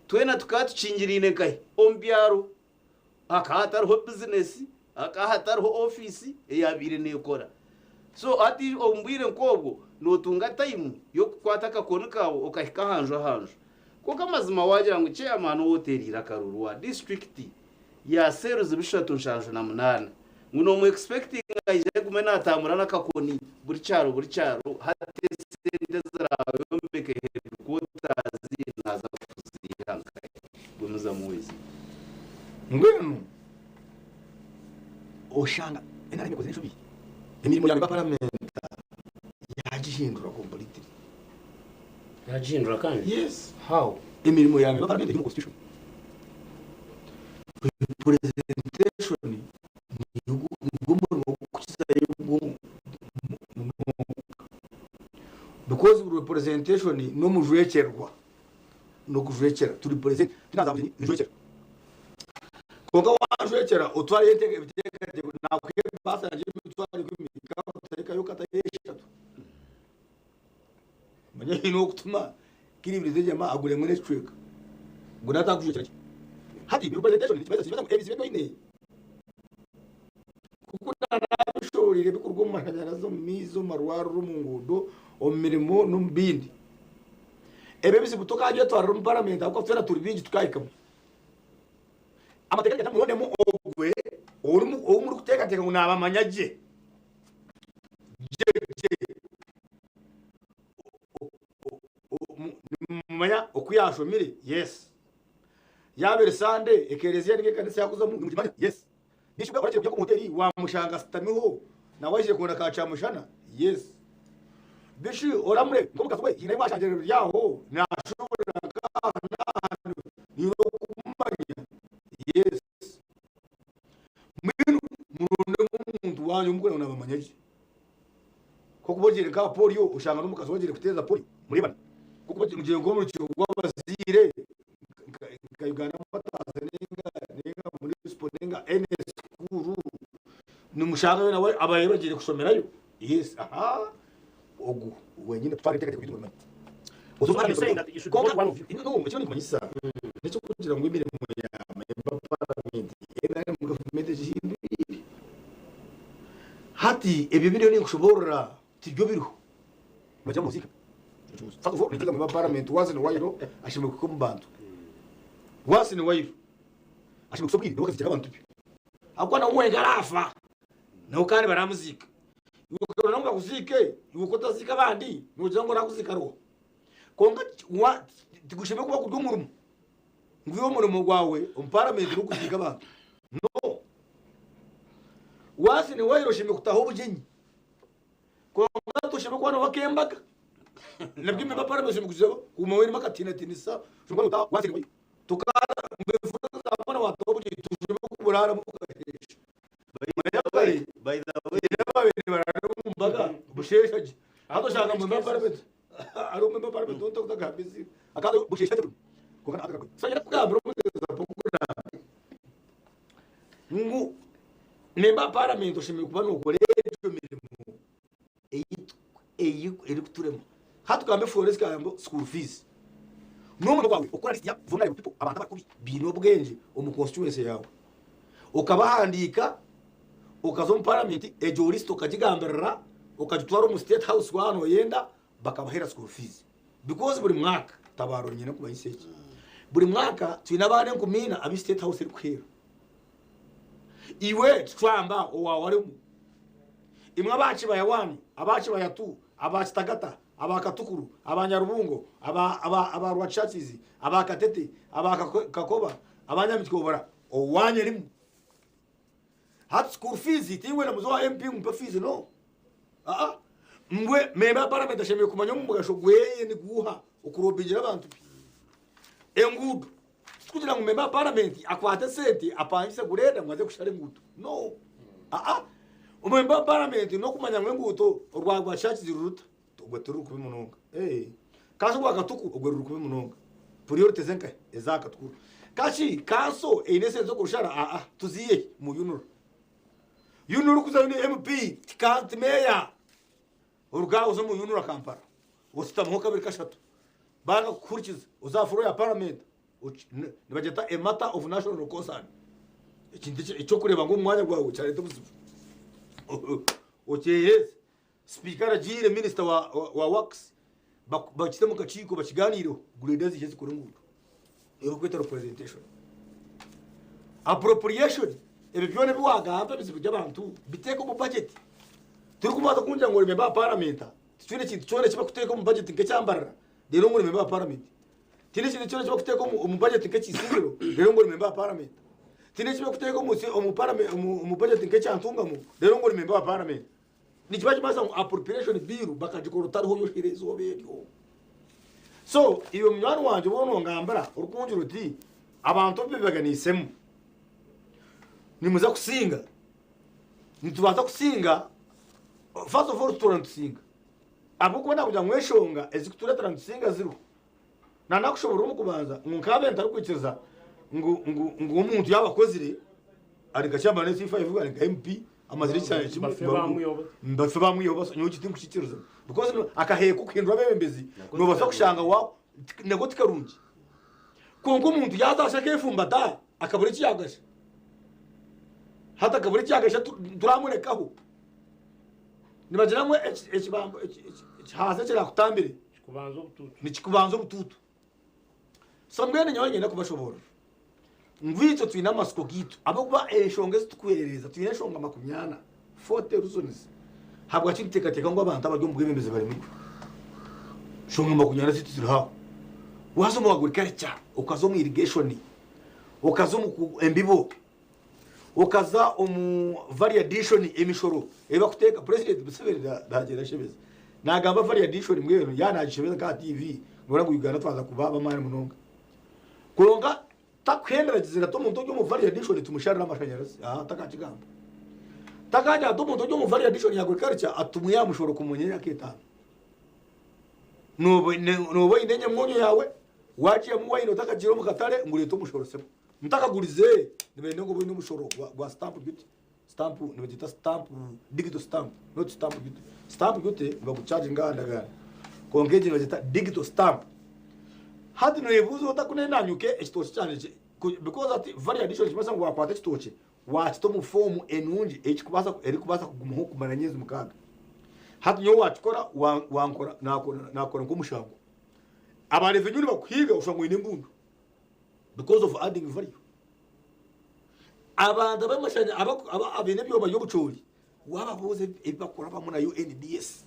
twena tukatucingirine kai ombyaro akahatariho business akahatariho office eyabire nekora so ati ombwire nkobwo notunga time yo kwataka konkawo okahika hanjo kuko amazima wagira ngo chairman hotel irakaruru wa district ya seruzi bishatu nshanjo na munana nguno mu expecting aje kumena atamura nakakoni buri cyaro hate sente zarawe yombeke kutazi naza kuzihanga gumuza muwizi ngwenu oshanga enari mikoze nshubi emirimo ya parliament yagihindura completely yagihindura kandi yes how emirimo ya parliament mu constitution presentation because representation no mujwekerwa no kujwekera turi present tinazavuye njwekera konga wajwekera utwari yentege biteke na kwe basa nje utwari kwimika utareka yo kata yeshatu manye hino kutuma kiri bize jama agure mwene chweka gunata kujwekera hati representation ni kibazo kibazo ebisi bino ine kukuna nabishorire bikurwa mu mashanyarazo mizo marwaru rumungudo omirimo numbindi ebe bisi butoka aje twara mu parliament ako tsena turibinji tukayikamo amateka cyane mubone mu ogwe uri muri kuteka teka ngo nabamanyaje mumanya okuyashomire yes yabere sande ekerezia nige kanisa yakuza mu mujimani yes nishuka baraje kujya ku hoteli wa mushanga stamiho na waje kubona kaca mushana yes bishi oramure ngo mukaswe ine mwashagere yaho nashobora kana niyo kumanya yes minu murone umuntu wanyu mukore nabamanyaje ko kubogere ka polio ushanga n'umukazi wogere kuteza polio muri bana kuko mugiye ngo mu cyo gwabazire kayugana mataza nenga muri sponinga NS kuru numushanga we nawe abaye bagire kusomerayo yes aha ogu wenyine twari tekete kwitumana uzumara ko one of you no cyo ni kumanyisa nicyo kugira ngo imirimo ya parliament ena mu government jindi hati ebi bino ni kushobora tibyo biriho bajya muzika fatu fo nitiga mu parliament wazi no wayiro ashimwe ko mbantu wazi no wayiro ashimwe kusobwira no kazira abantu akwana umwe garafa no kandi baramuzika yuko nanga kuzike yuko tazika bandi nugira ngo nakuzika ro konga wa tigushime kuba kudumurumu ngwiyo murimo gwawe parliament ro kuzika abantu no wazi no wayiro shimwe kutaho bujenyi konga tushime kwana wakembaga nabyo mba parliament mukuzeba umaweni makatina tinisa shimwe uta wazi no tukara mbefuza abana watobo tushime kuburara mu kugahesha by the way bararumbaga busheshaje aho shaka mu parliament ari mu parliament tonto kutagabisi akado busheshaje kokana ataka sanya kugabro muteza pokura ngu nemba parliament ushimye kuba no kolejo mirimo eri kuturemo hatukambe forest kambo school fees n'umuntu wawe ukora ya vulnerable people abantu bakubi bino bwenge mu constituency yawe ukabahandika ukazo mu parliament ejuristo kajigamberera ukajitwara mu state house wano yenda bakabahera school fees because buri mwaka tabaro nyine kuba iseki buri mwaka twinabane nkumina abi state house iri kwera iwe twamba owawaremu imwe abaci bayawani abaci bayatu abaci tagata abakatukuru abanyarubungo abarwachachizi abakatete abakakoba abanyamitwobora owanye limu hat school fees itiwe na muzo MP mpa fees no mwe memba parliament ashemye kumanya mu mugasho gweye ni guha ukurobijira abantu engudu kugira ngo memba parliament akwate senti apangise gureda mwaze kushare ngudu no umemba parliament no kumanya ngwe nguto urwagwa chachizi ruruta ugweturu kubi munonga kaso gwakatuku ugweruru kubi munonga priority zenka ezaka tukuru kashi kaso inesenzo kushara tuziye mu yunuru kuza ni MP tikant meya urugaho zo mu yunuru Kampala usitamuho kabiri kashatu baga kurikiza uzafuro ya parliament nibageta a matter of national concern ikindi cyo kureba ngo umwanya gwawe cyane tubuzivu yes speaker ajire minister wa works bakite mu gaciko bakiganiro grades igeze kuri ngudu ero kweta representation appropriation ebe byone biwagamba bizibu by'abantu biteko mu budget turi kumaza kunja ngo member parliament twine kintu cyone kiba kuteko mu budget nke cyambarara rero ngo member parliament tine kintu cyone kiba kuteko mu budget nke kisingiro rero ngo member parliament tine kiba kuteko mu parliament mu budget nke cyantunga mu rero ngo member parliament ni kibaje basa appropriation bill bakajikorota ho yoherezo beriho so iyo mwana wanje bono ngambara urukunjiro uti abantu bibaganisemo nimuza kusinga nitubaza kusinga first of all turantusinga abo kubona kugira mweshonga ezikutura turantusinga ziro nana kushobora mu kubanza nkabenta rukwikiriza ngo umuntu yabakozire ari gacamba ne C5 ari ga MP amaziri cyane mbafe bamuyoba nyo kitingu kikiriza because akaheko kwindwa bembezi no basa kushanga wa nego tikarungi kongo umuntu yazashaka ifumbata akabura ikiyagasha hata akabura ikiyagasha turamurekaho nibagiramwe ekibambo haza kira kutambire nikikubanza obututu so mwene nyawe ngenda kubashobora ngwitso twina amasiko gitu abo kuba eshonge zitukwerereza twina eshonga makumyana 40 reasons habwa kintekateka ngo abantu abaryo mbwemeze bari miko shonga makumyana zituziraho wazo mu agriculture ukazo mu irrigation ukazo mu embibo ukaza variation emishoro eba kuteka president Museveni dagera shebeza nagamba variation mwero yanagishebeza ka TV ngora ngo Uganda twaza kubaba mane munonga kuronga takwendera gizira to muntu ryo mu variation tumusharira amashanyarazi takakigamba takaja to muntu ryo mu variation ya agriculture atumuya mushoro kumunyenya ketana no indenye mwonyo yawe waje mu wayino takajiro mu katare ngurito mushoro semo mtakagurize nibende ngo bino mushoro gwa stamp duty stamp nibagita stamp digital stamp not stamp duty stamp duty bagucharge nganda gana kongeje nibagita digital stamp hadi no yebuzo takunena nyuke ekitochi cyane because at vari addition kimasa ngo wakwata ekitochi watito mu form enunji ekikubasa eri kubasa kugumuho kumara nyezi mukaga hadi nyo watukora wankora nakora ngomushango aba revenue bakwiga ushango inembundu because of adding value abantu bamashanya abene byo bayobucuri wababuze ibakora bamuna UNDS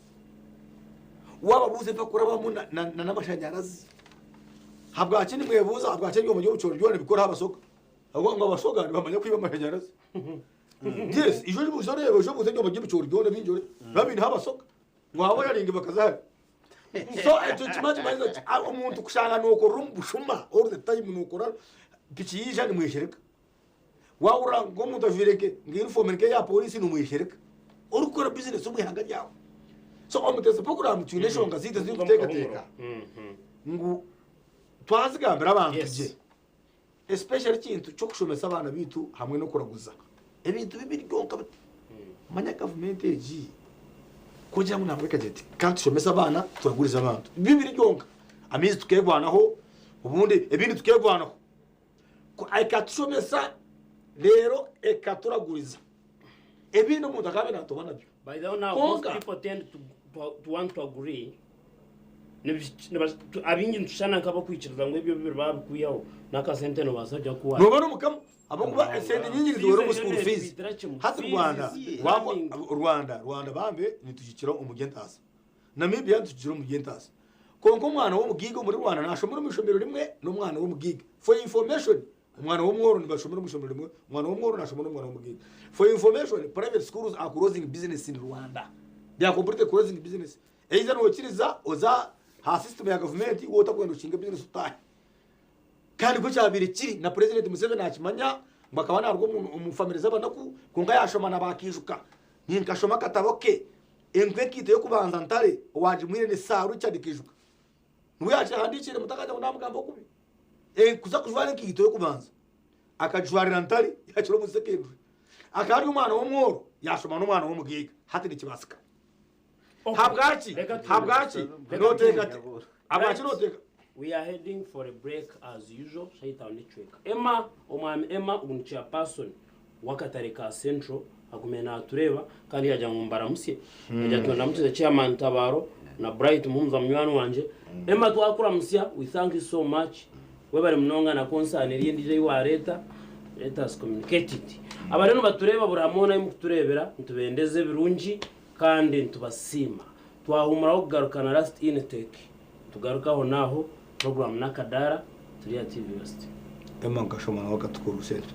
wababuze bakora bamuna n'amashanyarazi habwa kindi mwebuza habwa kindi mu yobucuri byone bikora abasoka ahubwo ngo abasoga bamanya kwiba amashanyarazi yes ijo buzore ejo buze ngo yobucuri byone binjore babini habasoka ngo abo yaringe bakaza so eto chimaji maiza umuntu kushanga nuko rumbushuma all the time nuko pichija ni mweshereka waura ngo muntu avireke ngiri fomenke ya polisi no mweshereka urukora business umwe hanga yawo so omutese program tunation ngazite zikuteka teka ngu twazigambira abantu je especially kintu cyo kushomesa abana bitu hamwe no kuraguza ebintu bibiri gonka manya government eji kugira ngo nabwe kageti kandi tushomesa abana turaguriza abantu bibiri gonka amizi tukegwanaho ubundi ebindi tukegwanaho ko ayikatushomesa rero ekaturaguriza ebindi umuntu akabe natobana byo. By the way, now most people tend to want to agree. Abingi ntushana nkaba kwiciriza ngo ibyo bibiri babikuyaho nakasente no basajya kuwa no bano mukam abakuba sente nyinyi zoro mu school fees hati Rwanda bambe nitujikira umugentasa Namibia tujikira umugentasa konko mwana wo mugigo muri Rwanda nashomora umushomero rimwe no mwana wo mugigo for information umwana wo mworo nibashomora umushomero rimwe umwana wo mworo nashomora umwana wo mugigo for information private schools are closing business in Rwanda they are completely closing business either no kiriza oza ha system ya government wota kwenda ushinga business utahe kandi ko cyabire kiri na president Museveni akimanya bakabana arwo umufamiliza banaku kunga yashomana bakijuka ninkashoma kataboke enkwe kite yo kubanza ntare waje mwire ne saru cyadikijuka nuyaje handikire mutakaje munamugambo kubi kuza kujwara kite yo kubanza akajwarira ntare yakiro musekeru akari umwana wo mworo yashoma no mwana wo mugiga hati nikibasika habgachi noteka abachi noteka. We are heading for a break as usual. Shaita onechweka Emma omwami Emma unchia person wakatareka central agumena tureba kandi yaja mumbara musye yaja tunda mutize chairman Tabaro na Bright muhumza mnywano wanje Emma twakura musya. We thank you so much webale mnonga na concern irindi je wareta let us communicate it abareno batureba buramona imukuturebera ntubendeze birungi kandi ntubasima twahumura kugarukana last intake tugarukaho naho program nakadara turiya TV West Emma ngashoma nawe gatukuru sente.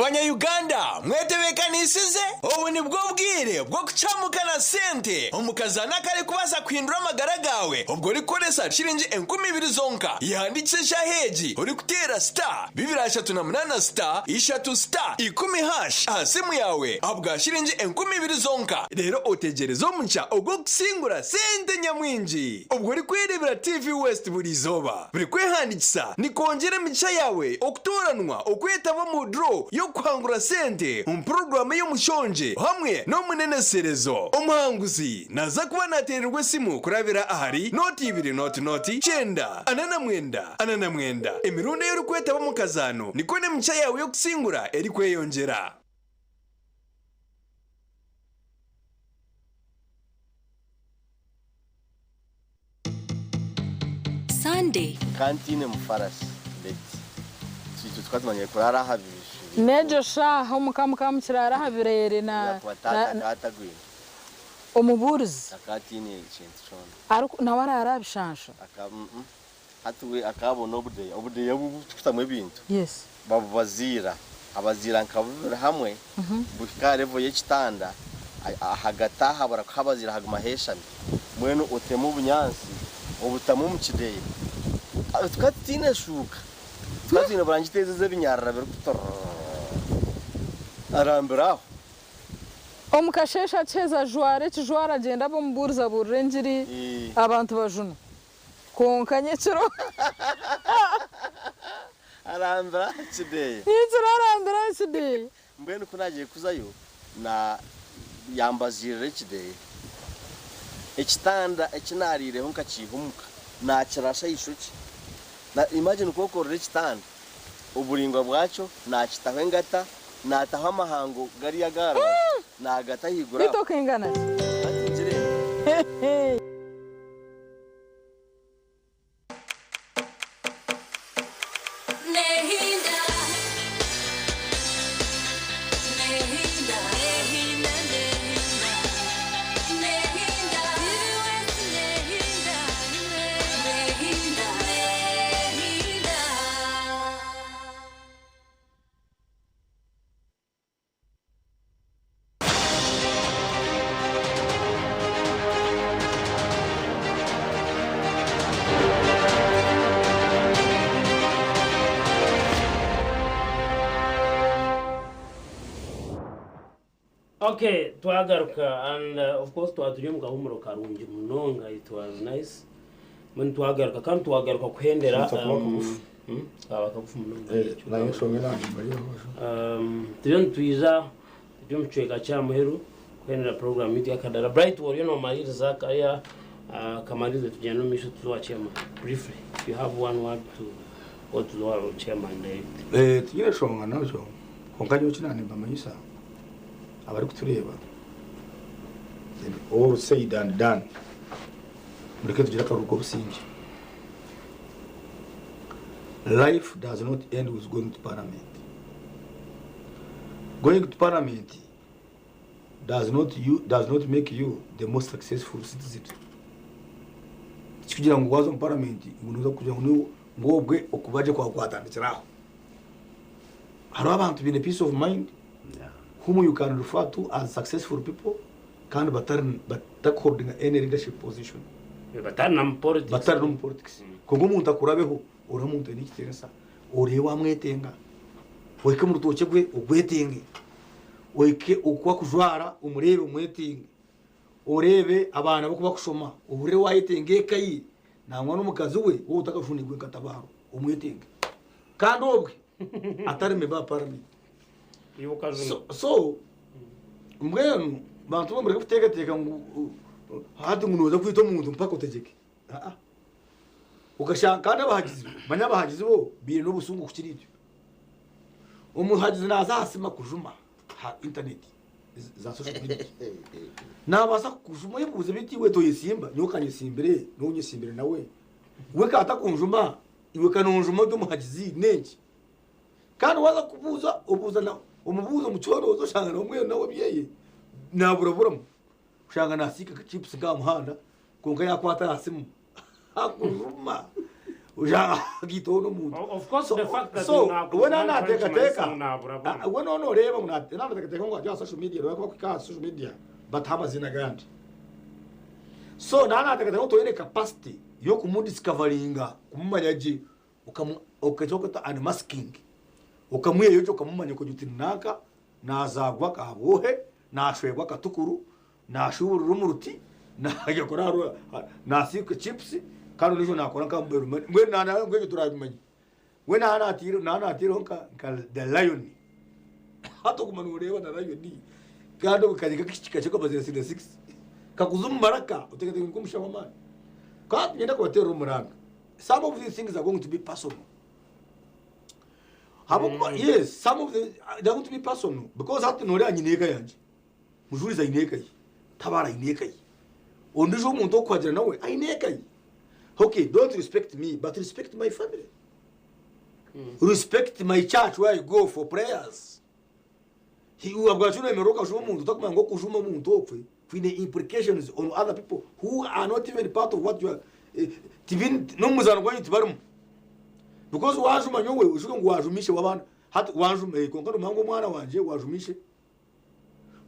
banyayuganda mwetebekanisize ubu ni bwo bwire bwo kucamukana sente umukazana kare kubasa kwindura amagara gawe ubwo rikoresa shilingi 20,000 zonka yandikisha heji uri kutera star 238 star 3 star 10 hash asimu yawe abwa shilingi 20,000 zonka rero otegereza omuncha ubwo kusingura sente nyamwinji ubwo uri kwirebera TV West buri zoba buri kwehandikisa ni kongera micha yawe okutoranwa okwetaba mu draw yo kwangura sente program y'umushonje hamwe no muneneserezo umuhanguzi naza kuba natererwe simu kurabira ahari noti 2 noti chenda anana mwenda emirundo yo kwetaba mu kazano niko ne micha yawe yo kusingura eri kweyongera. Sunday kantine mufarasi beti situ twazimanye kurara habishe nejo shaho mukamukamu kirara habirere na atagwina umuburuzi akatine ikintu cyone ariko nawarara bishansha hatuwe akabona obude yabukutamwe ibintu yes babazira abazira nkabura hamwe bukika level y'ekitanda hagataha barakhabazira haguma heshami mwene utemu bunyansi obutamu mukideye tukatine shuka tukatine barangiteze binyarara biri kutora arambiraho omukashesha cheza jware kijwara agenda bomuburuza burengiri abantu bajuna konkanye kiro arambira kideye yizira arambira kideye mbene kunagiye kuzayo na yambazire kideye ekitanda ekinarire honka kihumuka nakirasha yishuki na imagine koko rekitanda uburingwa bwacho nakitaho ngata nataho amahango gari yagara nagata higura bitoke ingana Okay, twagaruka and of course twaturiye mu gahumuro karungi munonga, it was nice. Mun twagaruka kandi twagaruka kuhendera abakabufu munonga. Nayo shomye nanje Turiyo twiza turiyo mchweka cha muheru kuhendera program yetu ya Kadara Bright Warrior no Maria Zakaria kamalize tujyana no misho tuwachema briefly. If you have one word to go to the chairman there. Tugire shonga najo. Konkanyo kinane bamanyisa. Abari kutureba all said and done mureke tugira karuko busingi. Life does not end with going to parliament. Going to parliament does not make you the most successful citizen. Kugira ngo wazo mu parliament unuza kugira ngo ngobwe okubaje kwa kwatandikiraho. Hari abantu bine peace of mind whom you can refer to as successful people can but holding any leadership position. Batarnam politics. Kongo umuntu akurabeho uramuntu n'ikiteresa urewa mwetenga weke mu rutoke gwe ugwetenge weke ukwa kujwara umurebe umwetinge urebe abana bo kubakushoma ubure wayitenge kayi nangwa n'umukazi we wo utakashunigwe katabaro umwetinge kandi obwe atari meba parliament. So mbwenu bantu bamureka kutekateka ngo hati ngunoza kwita umuntu mpaka utegeke ugashaka kandi abahagizi banyabahagizi bo biri no busungu kukiribyo umuhagizi naza hasima kujuma ha internet za social media nabasa kujuma yibuze biti we to yisimba nyokanye simbere no nyisimbere nawe we kata kunjuma iwe kanonjuma byo muhagizi nenki kandi waza kubuza ubuza na umubuzo mu cyorozo shanga no mwe nawe byeye naburaburamo shanga nasika chips ga muhanda konka yakwata hasimu akujuma uja gito no muntu Of course, the fact that so you have when ana to teka manage teka my when ono reba una teka teka ngo ya social media ro kwa social media but haba zina gandi so nana teka teka to ile capacity yo kumudiscoveringa kumumanyaji ukachokota unmasking ukamwiye yocho kamumanya ko jutinaka nazagwa kabohe nashwegwa katukuru nashubururu muruti nakora nasike chips kandi nijo nakora kambero mwe nana ngwe turabimanye we nana atiro nka the lion hato kumanureba na lion kandi ukajika kichika chako bazira 6 kakuzumbaraka utekete ngumusha mama kandi nyenda ko tero muranga some of these things are going to be personal yes some of them are going to be personal because hatu nore anyineka yanje mujuriza ineka yi tabara ineka yi ondijo umuntu okwagira nawe aineka yi okay don't respect me but respect my family respect my church where I go for prayers uabwachuna imeroka shuma umuntu takuma ngo kushuma umuntu opfe fine implications on other people who are not even part of what you are tivin no muzana kwa ntibarumu because wajuma nyowe ushuke ngo wajumishe wabana hata wajume konkano mango mwana wanje wajumishe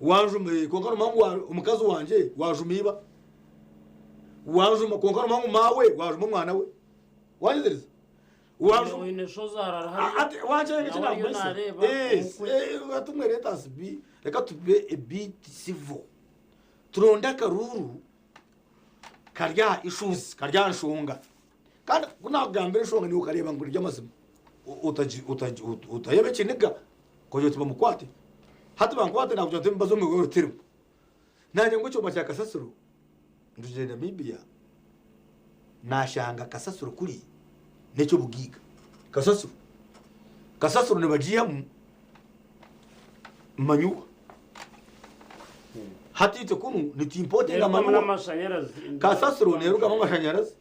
wajume konkano mango umukazi wanje wajumiba wajuma konkano mango mawe wajuma mwana we wajidiriza wajuma ine shozara hari ati wanje ngina mbese atumwe leta asbi reka tube a bit civil turonda karuru karya issues karya nshunga kandi kunagambira nshunga ni ukareba nguri ry'amazima utayebe kiniga koje tuba mukwate hata bankwate na kujya tembazo mu rutiro nanje ngo cyoma cya Kasasiro nduje Namibia nashanga Kasasiro kuri necyo bugiga Kasasiro ne bajiyamu manyu hati ito kunu nitimpote nga manyu Kasasiro neruga mu mashanyarazi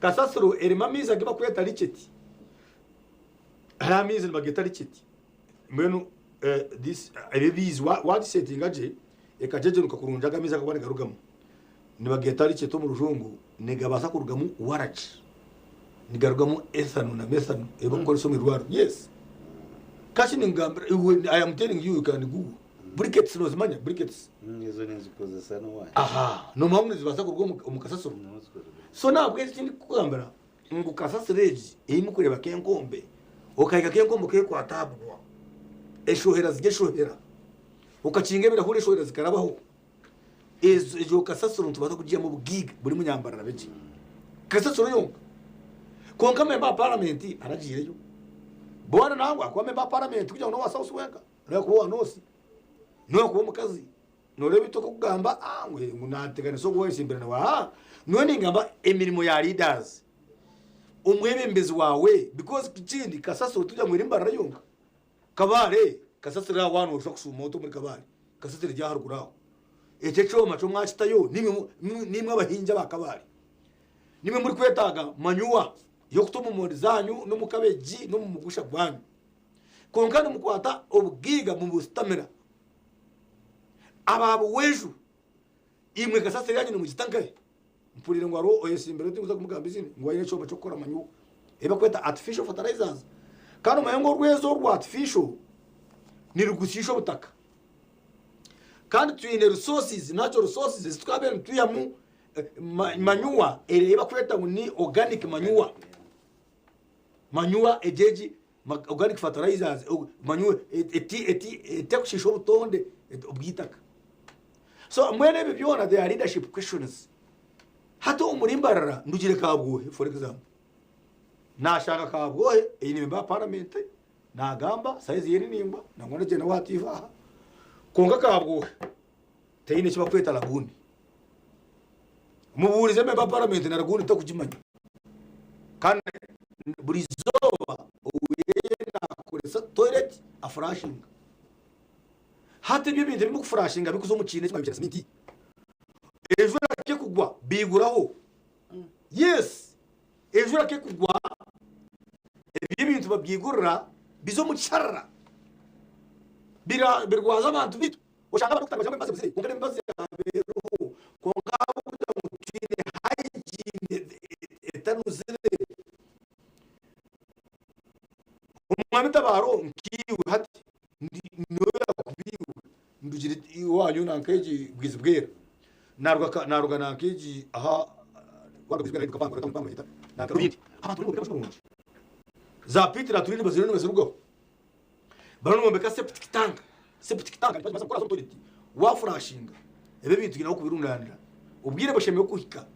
Kasasiro erimamiza giba kweta richeti haramiza bageta richeti mbenu this babies what setting aje ekajeje nukakurunjaga miza kabane garugamo nibageta richeti mu rujungu negabasa kurugamu warachi nigarugamo ethano na methano ebakora so mirwaro yes kashi ningambira I am telling you can google briquettes no zimanya briquettes izo nizikoze sana waje aha no mpamvu zibasa kurugamo umukasasoro so nabwo ikindi kugambira ngo Kasasireji iri kureba kenkombe ukayika kenkombe ke kwa tabwa eshohera zigeshohera ukacinge birahure eshohera zikarabaho ejo Kasasiro tubaza kugiye mu bugig buri munyambarara beje Kasasiro yonga konka memba parliament aragireyo bona nangwa akwa memba parliament kugira ngo wasa uswenga reko wanosi no kuba mukazi no rebe to kugamba angwe ngunategane so gwese imbere na none ngamba emirimo ya leaders umwebembezi wawe because kindi Kasasiro tujya mu rimbarara yonga kabare Kasasiro abantu ushaka kusuma moto muri kabare Kasasiro rya haruguraho ececho macho mwachitayo nimwe abahinja bakabare nimwe muri kwetaga manyuwa yo kutuma mu zanyu no mukabeji no mugusha bwanyu konkana mukwata obugiga mu bustamira ababo weju imwe Kasasiro yanyu mu gitangaye mpurire ngo aro oyesimbere tuza kumugambizini ngo yine cyo gukora manyu eba kweta artificial fertilizers kandi mayengo rwezo rwa artificial ni rugusisho butaka kandi tuyine resources natural resources tukabere tuyamu manure eba kweta ngo ni organic manure ejeji organic fertilizers manure etakushisho butonde ubwitaka so mwene bibyona the leadership questions hato umurimbarara ndugire kabwohe for example nashaka kabwohe iyi ni member parliament nagamba size yeri nimba nangona je na watifa konga kabwohe teyine kiba kweta laguni muburize member parliament na laguni takujimanya kandi buri zoba uye nakoresa toilet afrashing hata ibyo bintu birimo gufrashinga bikuzo mu kintu cy'amabya simiti ejo rake kugwa biguraho yes ejo rake kugwa ibyo bintu babyigurira bizo mu cyarara birwaza abantu bitu ushaka bakutanga cyangwa imbazi buzire kongera imbazi yabeho kongera kugira ngo twine hygiene etanuzire tabaro nkiwe hati niwe yakubiwe ndugire iwanyu nankeji gwizibwera naruga nankeji aha wagabizbwera ndikavanga tamupanga yita nakabiti abantu bari mu bwenge za pitira turinde bazirino bazirugo barano bombeka septic tank baza gukora toilet wafurashinga ebe bintu gina kubirundanira ubwire boshemeye kuhika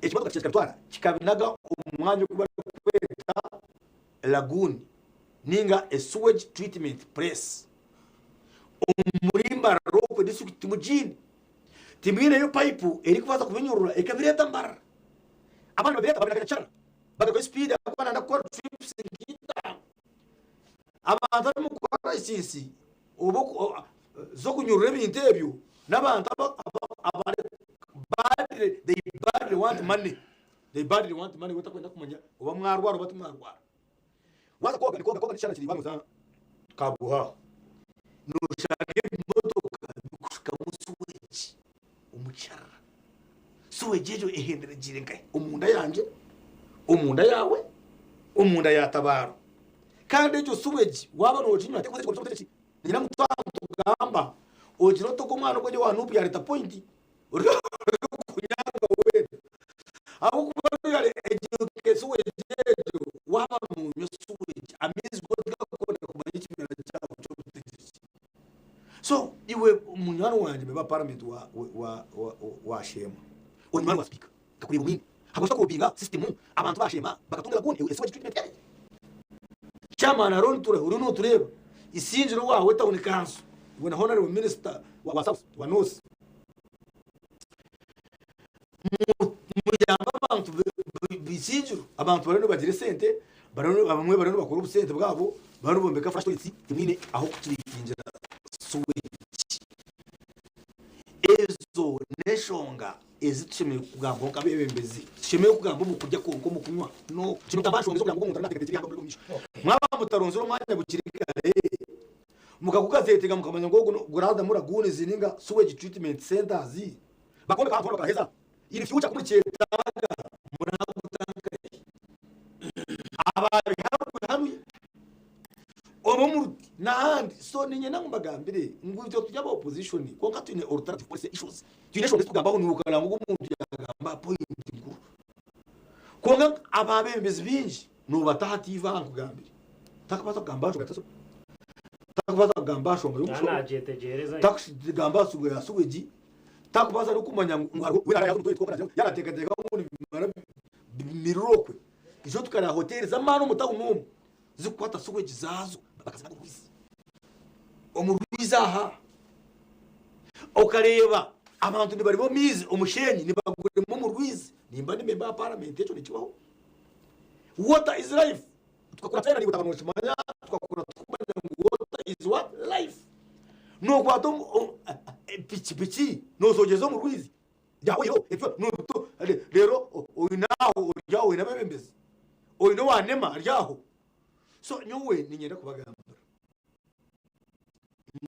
ikibazo cy'ekatwara kikabinaga umwanya kuba kweta lagoon ninga a sewage treatment place umurimba rope district mujini timine yo pipe eri kuvaza kubinyurura ekabireta mbara abantu babireta babireka cyane bagakoze speed akwana ndakora trips ngita abantu mu gukora isisi ubu zo kunyurura ibintu ebyo n'abantu they badly want money watakwenda kumanya uba mwarwara bati mwarwara waza koga cyane kiri bamuza kabuha nushaka imodoka kushika musuweji umucyara suwejejo ehendere jirengaye umunda yanje umunda yawe umunda yatabara kandi icyo suweji waba nojinywa tekoze ko cyoteki ngira mutwantu tugamba ojiro to kumwana ko je wanupi ya leta point kunyanga wewe abo kuba yale ejuke suweji waba mu suweji amizi ko kumanya ikimera cyabo cyoteki so iwe umunyana wanje beba parliament wa shema onyuma wa speaker kakuri bumini hakosa ko binga system abantu bashema bakatunga kundi ese treatment yawe chairman aron ture uruno tureba isinjiro wawe town council when honorable minister wa south wa north muyamba abantu bisinjiro abantu barano bagire sente barano bamwe barano bakora ubusente bwabo barano bombeka flash toilet timine aho kutinjira ezo neshonga ezitushemeye kugamba okabebembezi shemeye kugamba mu kurya konko mu kunywa no kino tabashonga zo kugamba umuntu nategetse kugamba muri komisho mwaba mutaronzero mwanya bukirikare mukakugazetega mukamanya ngo gurada muragune zininga sewage treatment centers bakonde ka nkora kaheza iri future kuri cyetaga muragutanga abari hamwe omuruti nahandi so ninye nangumagambire nguvyo tujya ba opposition ko katune alternative policy issues tune shonge tugambaho nukala ngo umuntu yagamba point nguru konga ababembezi binji no batahativa nkugambire takabata kugamba shonga takabata kugamba shonga yumsho anajetegereza takugamba sugo yasuweji takubaza rukumanya ngwaro wira yazo twitwa kana yaratekateka umuntu mirokwe izo tukara hotel zamano mutawu numu zikwata suweji zazo bakazana kubizi omurwiza aha okareba abantu ni bari bo mizi omushenyi ni bagure mu murwizi nimba ni member parliament echo nikibaho water is life tukakura tena ni gutabano chimanya tukakura tukumanya water is what life no kwato pichi no sojezo murwizi yawe yo etwa no to rero oyinaho yawe nabembezi oyino wanema ryaho so nyowe ninyenda kubagamba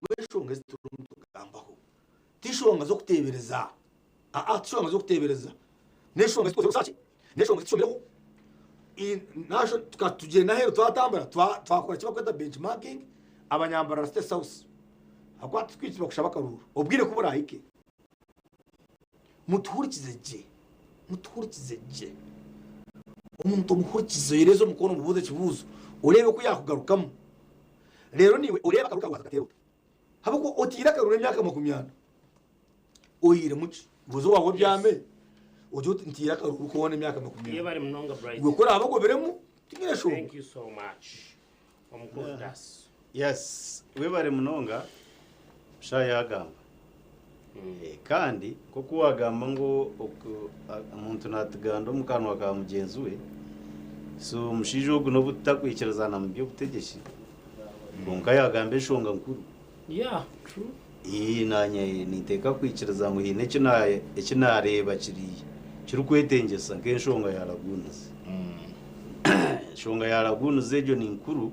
mweshonga ziturundu gambaho tishonga zo kutebereza tishonga zo kutebereza neshonga zikoze usaki neshonga zishomeho nasho tukatugenda hero twatambara twakora kiba kweta benchmarking abanyambara state south akwati twitwa kushaba karuru obwire kubura hike mutuhurikize je umuntu muhurikize yerezo mukono mubuze kibuzo urebe ko yakugarukamo rero niwe ureba karuka wagatero habako otira karure myaka 20 oyire muci buzo wawe byame ojo ntira karuru ko wone myaka 20 yebare munonga bright gukora abako beremu tingire sho. Thank you so much omukodas yes webare munonga shayagamba kandi ko kuwagamba ngo umuntu natuganda mukanwa ka mugenzi we so mushijo guno butakwikirezana mu byo butegeshi bonka yagambe shonga nkuru yeah true nanye niteka kwikiriza ngo hine cyo nareba kiri kwetengesa nke shonga ya lagunas shonga ya lagunas ejo ni nkuru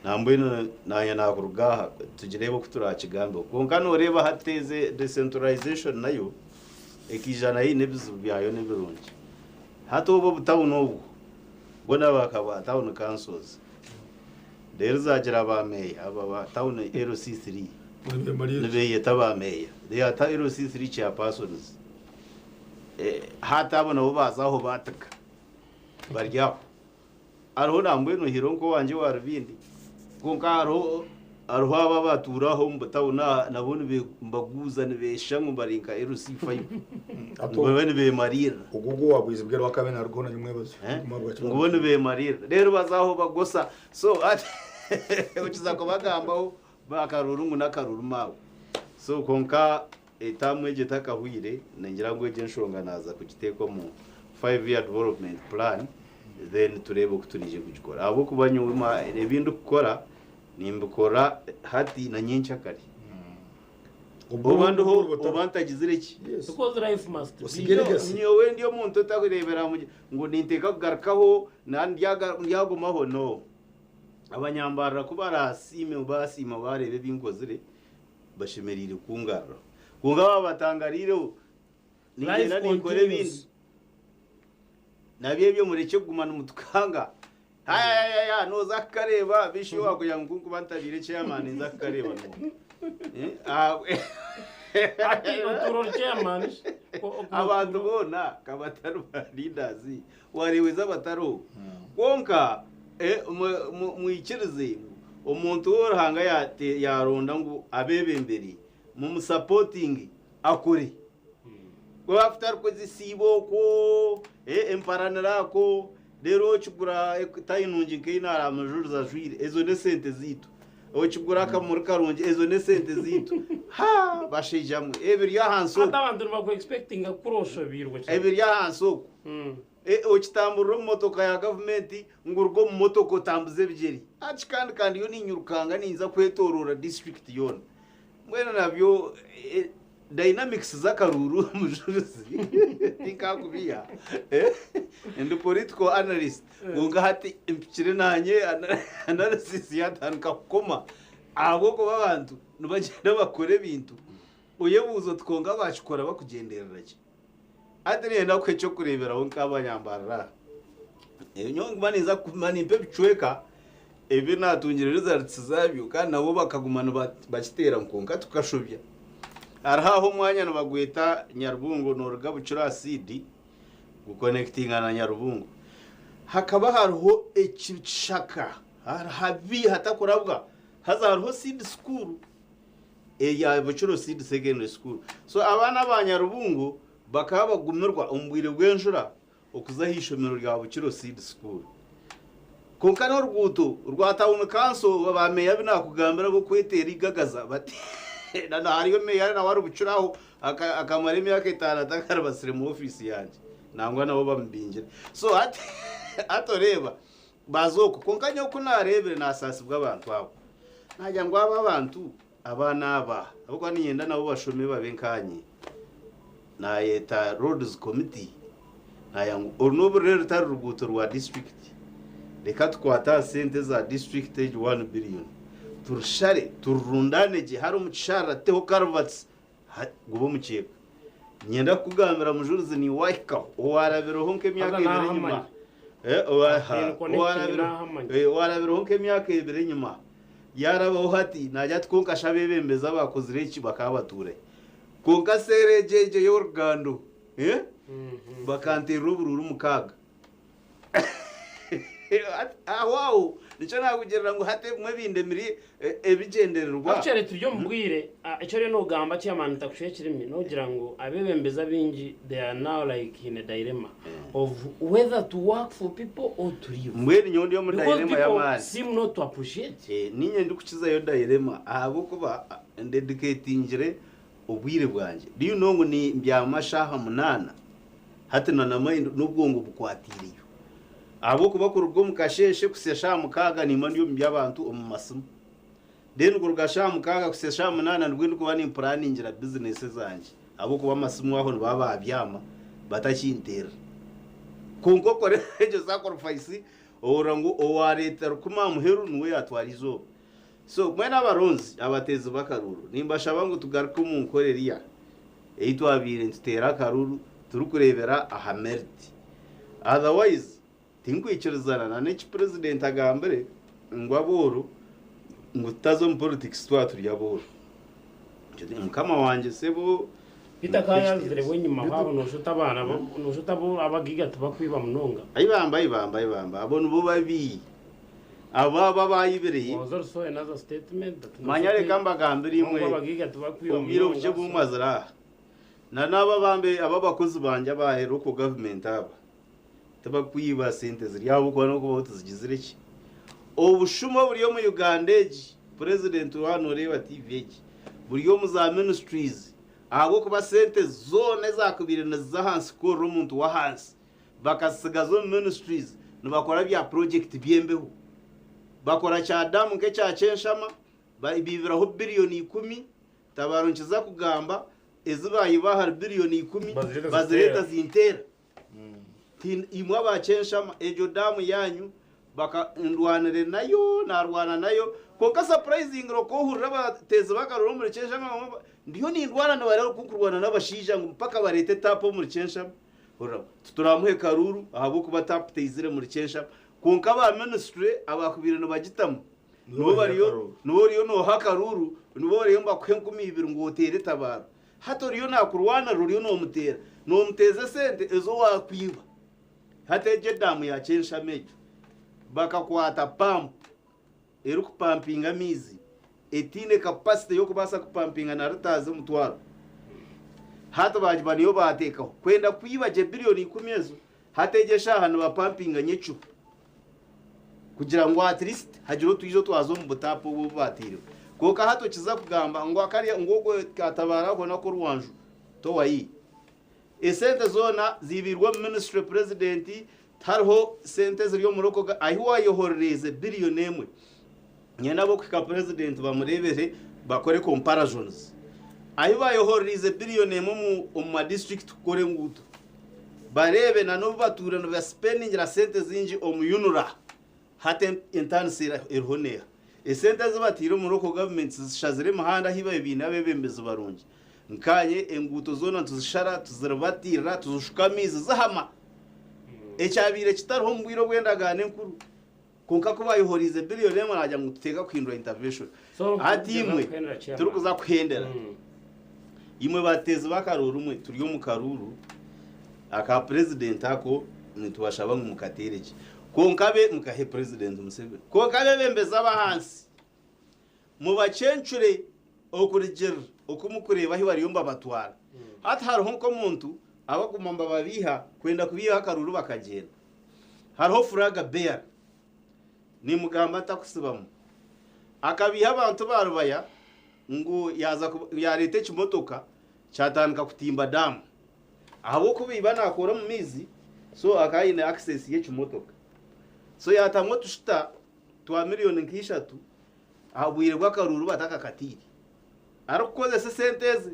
nambwino nanye nakuruga tugirebo kuturakigambe konka no reba hateze decentralization nayo ekijana hine bizu byayo nebirungi hato bo butawu nobu bona bakaba town councils rero zagira abameya aba ba town LC3 nibeyeta bameya they are LC3 chairpersons hata abo nabo bazaho bataka baryaho ariho nambwe no hironko wanje warubindi konka ariho aba baturaho mbatabona nabone mbaguza nibesha mbarinka LC5 abone be marira ugugu wabwize bwera wakabena rugona nyumwebazo ngubone be marira rero bazaho bagosa so ukiza ko bagambaho bakarurungu nakaruru mawe so konka etamwe gitakahwire nengira ngo eje nshonga naza kugiteko mu 5-year development plan then turebe kuturije kugikora abo kubanyuma ebindu gukora nimbukora hati na nyinshi kare ubandu ho ubantagizire ki because life must be niyo ndiyo muntu utakurebera ngo ninteka kugarakaho ndyagumaho no abanyambara kubarasime ubasima barebe binkozire bashemerire kungara kunga batangarire nigenda nikore bindi nabye mureke gumana umutukanga haya no zakareba bishi wako yangu kubantabire chairman nzakareba no ati uturo chairman abantu bona kabataru leaders wariweza bataro konka muikirize umuntu worahanga yaronda ngo abebemberi mu supporting akuri ko after ko zisibo ko emparanira ko rero chugura tayinungi keinara amajuru za jwire ezo ne sente zito ochugura kamuri karungi ezo ne sente zito ha bashijamwe ebiri yahanso atabantu bako expecting akurosho birwo ebiri yahanso ochitambura motoka ya government ngurgo motoko tambuze bijeri kandi yo ninyurukanga ninza kwetorora district yone mwena nabyo dynamics zakaruru mujuzi tinkakubiya and political analyst unga hati impchire nanye analysis yatanka koma abo ko babantu nubagenda bakore bintu uyebuzo tkonga bashikora bakugenderera ki adrenda kwecho kurebera wonka abanyambarara nyongo maniza kumanimpe bicweka ebe natungire results zabyo kandi nabo bakagumana bakitera nkonka tukashobya araho mwanya nabagweta Nyarubungo noruga bucura acid guconnectinga na Nyarubungo hakaba hariho ekishaka habi hatakurabwa hazariho seed school ya bucura seed secondary school so abana ba Nyarubungo bakaba bagumirwa umbwire bwenjura okuzahishomero rya bucura seed school konkana urguto rwatawuno kanso bameya binakugambira bo kwetera igagaza bati na hariyo meya na wari bucuraho akamara imyaka 5 atakarabasire mu office yanje nangwa nabo bambinjira so atoreba bazoko konkanya uko narebere nasasi bw'abantu abo najya ngo aba bantu abana aba ahubwo niyenda nabo bashome babenkanye na yeta roads committee nayango orunobu rero tar ruguto rwa district reka twata sente za district 1 billion turshare turundane je hari umucishara teho carvats gubo mukiye nyenda kugambira mujuruzi ni waka owarabiro honke myaka ibere nyuma owarabiro honke myaka ibere nyuma yarabaho hati najya twonka shabebembeza bakozire iki bakabature konka sere jeje yorgando bakantera ubururu mukaga wow nico nakugerera ngo hate mwe bindemiri ebigendererwa acere turyo mbwire icyo rero no gamba cyamana takushe kirimi no gira ngo abebembeza bingi they are now like in a dilemma of whether to work for people or to live mwe nyondo yo muri dilemma ya mani seem not to appreciate ninye ndikukiza yo dilemma abo kuba dedicatingire ubwire bwanje do you know ngo ni mbyamashaha 8 hati na mind n'ubwongo bukwatiriyo abo kuba ku rugo mukasheshe kusesha mukaga ni mandi yo mbyabantu mu masimu then ku rugasha mukaga kusesha 8 ndwindi kuba ni planning ngira business zanje abo kuba masimu aho baba abyama batakintera kunko kore ejo sacrifice orango owareta rukuma muheru nuwe yatwarizo so mwena baronzi abatezi bakaruru nimba shabangu tugaruka mu nkoreriya eitwabire ntitera karuru turukurebera ahamerti otherwise tinkwikiruzana na next president agambere ngo aboro ngo tazo mu politics twaturya aboro mukama wanje sebo bitakaya zire wenyuma habo noshuta abana noshuta bo abagiga tubakwiba munonga ayibamba abona bo babi aba bayibereye also another statement that manyare kamba gambiri imwe abagiga tubakwiba ubwiro buje bumazara na naba bambe ababakozi banje abahero ko government aba tabakwiba sente ziri yabo ko no ko tuzigizire ki obushuma buriyo mu Uganda president wano reba TV buriyo mu za ministries aho kuba sente zone zakubirana za hansi ko rumuntu wa hansi bakasigazo ministries nibakora bya project byembeho bakora cha damu nke cha chenshama bibiraho billioni 10 tabaronkiza kugamba ezibayi bahar billioni 10 bazireta zintera imwe abachenshama ejo damu yanyu baka ndwanire nayo narwana nayo koka surprising roko hurra bateze bakaruro muri chenshama ndiyo ni ndwana na barero kukurwana n'abashija ngo mpaka barete tapo muri chenshama hurra turamuhe karuru ahabo kuba tap teizire muri chenshama konka ba ministry abakubirano bagitamo no bariyo no hakaruru no bariyo mbakwenkumi ngo utere tabara hato riyo nakurwana ruriyo no muteze sente ezo wakwiba hateje damu ya chenshama bakakwata pump erukupampinga mizi etine capacity yo kubasa kupampinga na rutaze mutwaro hato bajibaniyo batekaho kwenda kwibaje billioni 10 ezo hategesha hano bapampinga nyecu kugira ngo at least hagiro tuizo twazo mu butapo bo batire koka hato kiza kugamba ngo akari ngogo katabara ko nako ruwanju to wayi esente zona zibirwa ministry president tarho sente ziriyo muroko aho wayohoreze billion emwe nyana bo ka president bamurebere bakore comparisons aho bayohoreze billion emwe mu district kore nguto barebe na no batura no spending la sente zinji omuyunura hate intansira erhonea esente zibatira muroko government zishazire mahanda hiba ibintu abebembeze barungi nkanye enguto zona tuzishara tuzirabatira tuzushukamiza zahama echabire kitariho mbwiro bwendagane nkuru konka kubayohorize billion emwe najya nguteka kwindura intervention ati imwe turukuza kwendera imwe bateze bakaruru umwe turiyo mu karuru aka president ako nitubashaba mu katereje konkabe mukahe president Museveni konkabe bembeza abahansi mu bacencure okurigera okumukureba hi bariyomba batwara hata hariho nko muntu abakumamba babiha kwenda kubiha karuru bakagenda hariho furaga bear ni mugamba atakusibamo akabiha abantu barubaya ngo yaza yarete kimotoka cyatanika kutimba damu aho kubiba nakora mu mizi so akayine access ye kimotoka so yatamwe tushita twa miliyoni nk'ishatu abwirwa karuru bataka katiri arakoze se senteze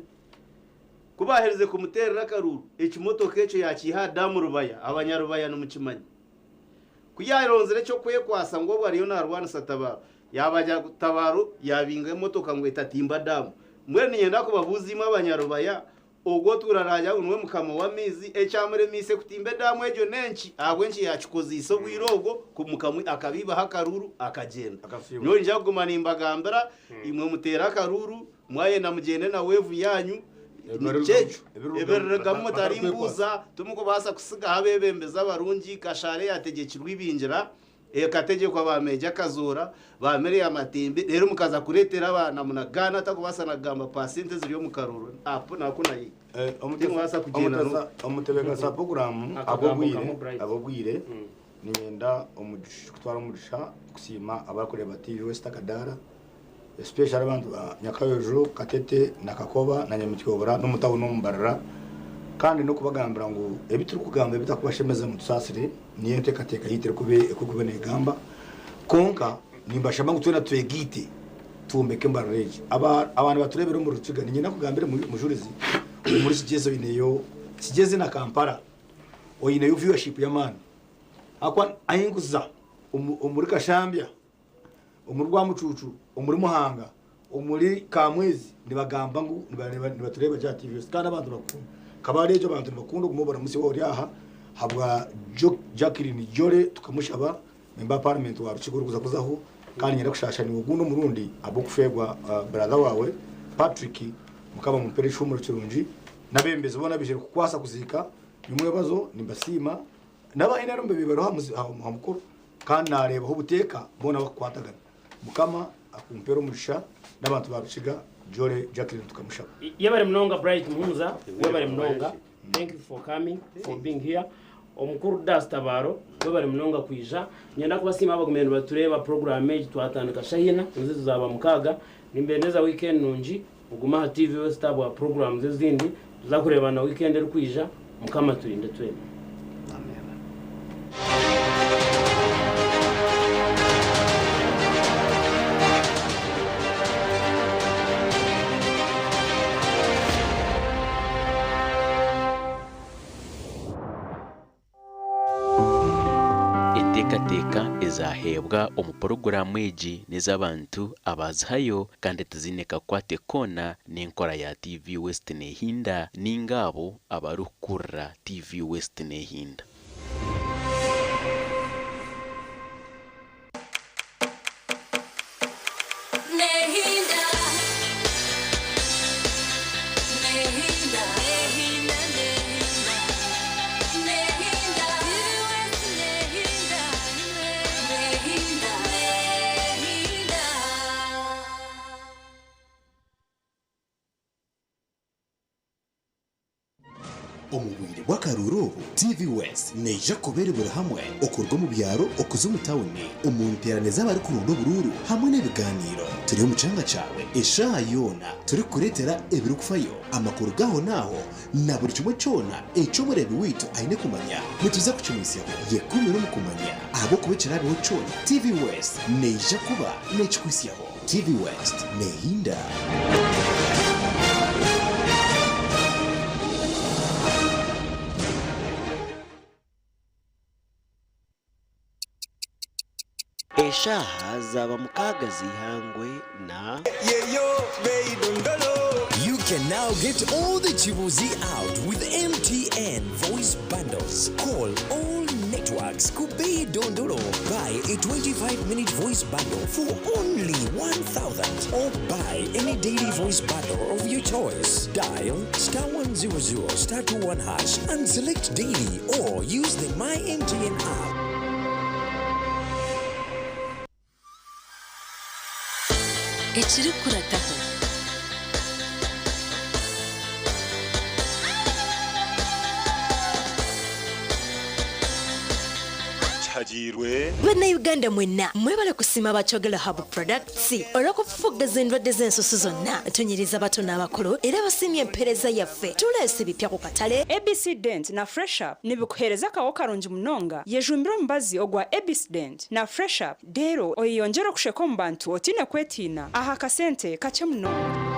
kubahereze kumuterera karuru ekimotoka eco yakiha damu rubaya abanyarubaya no mukimanyi kuyaronzere cyo kwekwasa ngo bariyo narwana satabaro yabajya gutabaro yabinga imotoka ngo itatimba damu mwene nyenda ko babuzima abanyarubaya ubwo turarajya unwe mukama wa mizi ecamure mise kutimbe damu ejo nenci agwenci yachikozisa bwirogo kumukamwe akabiba hakaruru akagenda nyo nja kugumana imbagambara imwe mutera karuru mwaye na mugende na wevu yanyu nicecho eberega mutari mbuza tumuko basa kusiga habebembeza barungi kashare yategekirwa ibinjira kategeko bameje kazora bamereye amatembe rero mukaza kuretera abana munagana atakubasa nagamba pasente ziriyo mu karuru apo nakuna yi omutego wasa kugenda omutebeka sa program abobwire nienda omutwara umurisha kusima abakorera TV West Kadara especially abantu Nyakayojo Katete na Kakoba na Nyamitobora no mutawo no mbarara kandi no kubagambira ngo ebituri kugamba bitakubashemeza mu tusasire niyo ntekateka yitere kube negamba konka nimbashama gutwena twegite tumbeke mbareje abantu baturebera mu rutuga nyina kugambira mu jurizi muri kigezo bineyo kigeze na Kampala oyineyo viewership ya man akwa ayinguza umuri Kashambya umurwa mucucu umuri Muhanga umuri Kamwezi nibagamba ngo nibatureba cya TV kandi abantu bakunda kabare ejo abantu bakunda kumubona musi wo ryaha habwa Jacqueline Jore tukamushaba member parliament wa rukiko kuzaho kandi nyenda kushasha ni ugundo murundi abo kufegwa brother wawe Patrick mukaba mumpere shumuro kirungi nabembeze ubona bije kukwasa kuzika bimwe bazo nimbasima nabahe rumbe bibero hamukuru kandi nareba ho buteka mbona bakwatagana mukama akumpera umugisha n'abantu baruciga Jole Jacqueline tukamushaba yabare mnonga Bright Munza webare mnonga thank you for coming for being here omukuru Dastabaro webare mnonga kwija nyenda kubasima abagumendo batureba program age twatandika shahina nzi tuzaba mukaga nimbeneza weekend nunji uguma TV West abo programs zindi tuzakureba na weekend eri kwija mukama turinde twebe Entekateka ezahebwa omuporogaramu egi n'ez'abantu abazihayo kandi tuzineka kwate kona n'enkora ya TV West nehinda n'ingabo abarukurra TV West nehinda. Omubwire bw'akaruru TV West neja kuberebera hamwe okurwa mu byaro okuza mu tawuni umuntu yaraneza bari kurundo bururu hamwe n'ibiganiro turi mu canga cawe esha yona turi kuretera ebirukufayo amakuru gaho naho na buri kimwe cyona eco murebe witu aine kumanya mutuza kucumisya yekumira mu kumanya abo kubicira biho cyona TV West neja kuba nechikwisyaho TV West nehinda. Eshaha zaba mukaga zihangwe na You can now get all the Chibuzi out with MTN voice bundles. Call all networks Kubei Dondolo. Buy a 25-minute voice bundle for only 1,000 or buy any daily voice bundle of your choice. Dial *100 *21# and select daily or use the My MTN app. Ekiri kurataho chagirwe bana Uganda mwena mwebale kusima bachogela Hub Products olw'okufufugaza endwadde z'ensusu zonna tunyiriza bato n'abakulu era basimye empereza yaffe tuleese bipya ku katale ABC Dent na Fresh Up nibikuhereza kawo karungi munonga yejumbira omubazi ogwa ABC Dent na Fresh Up dero oyiyonjera okusheka omu bantu otine kwetiina aha kasente kakye munonga.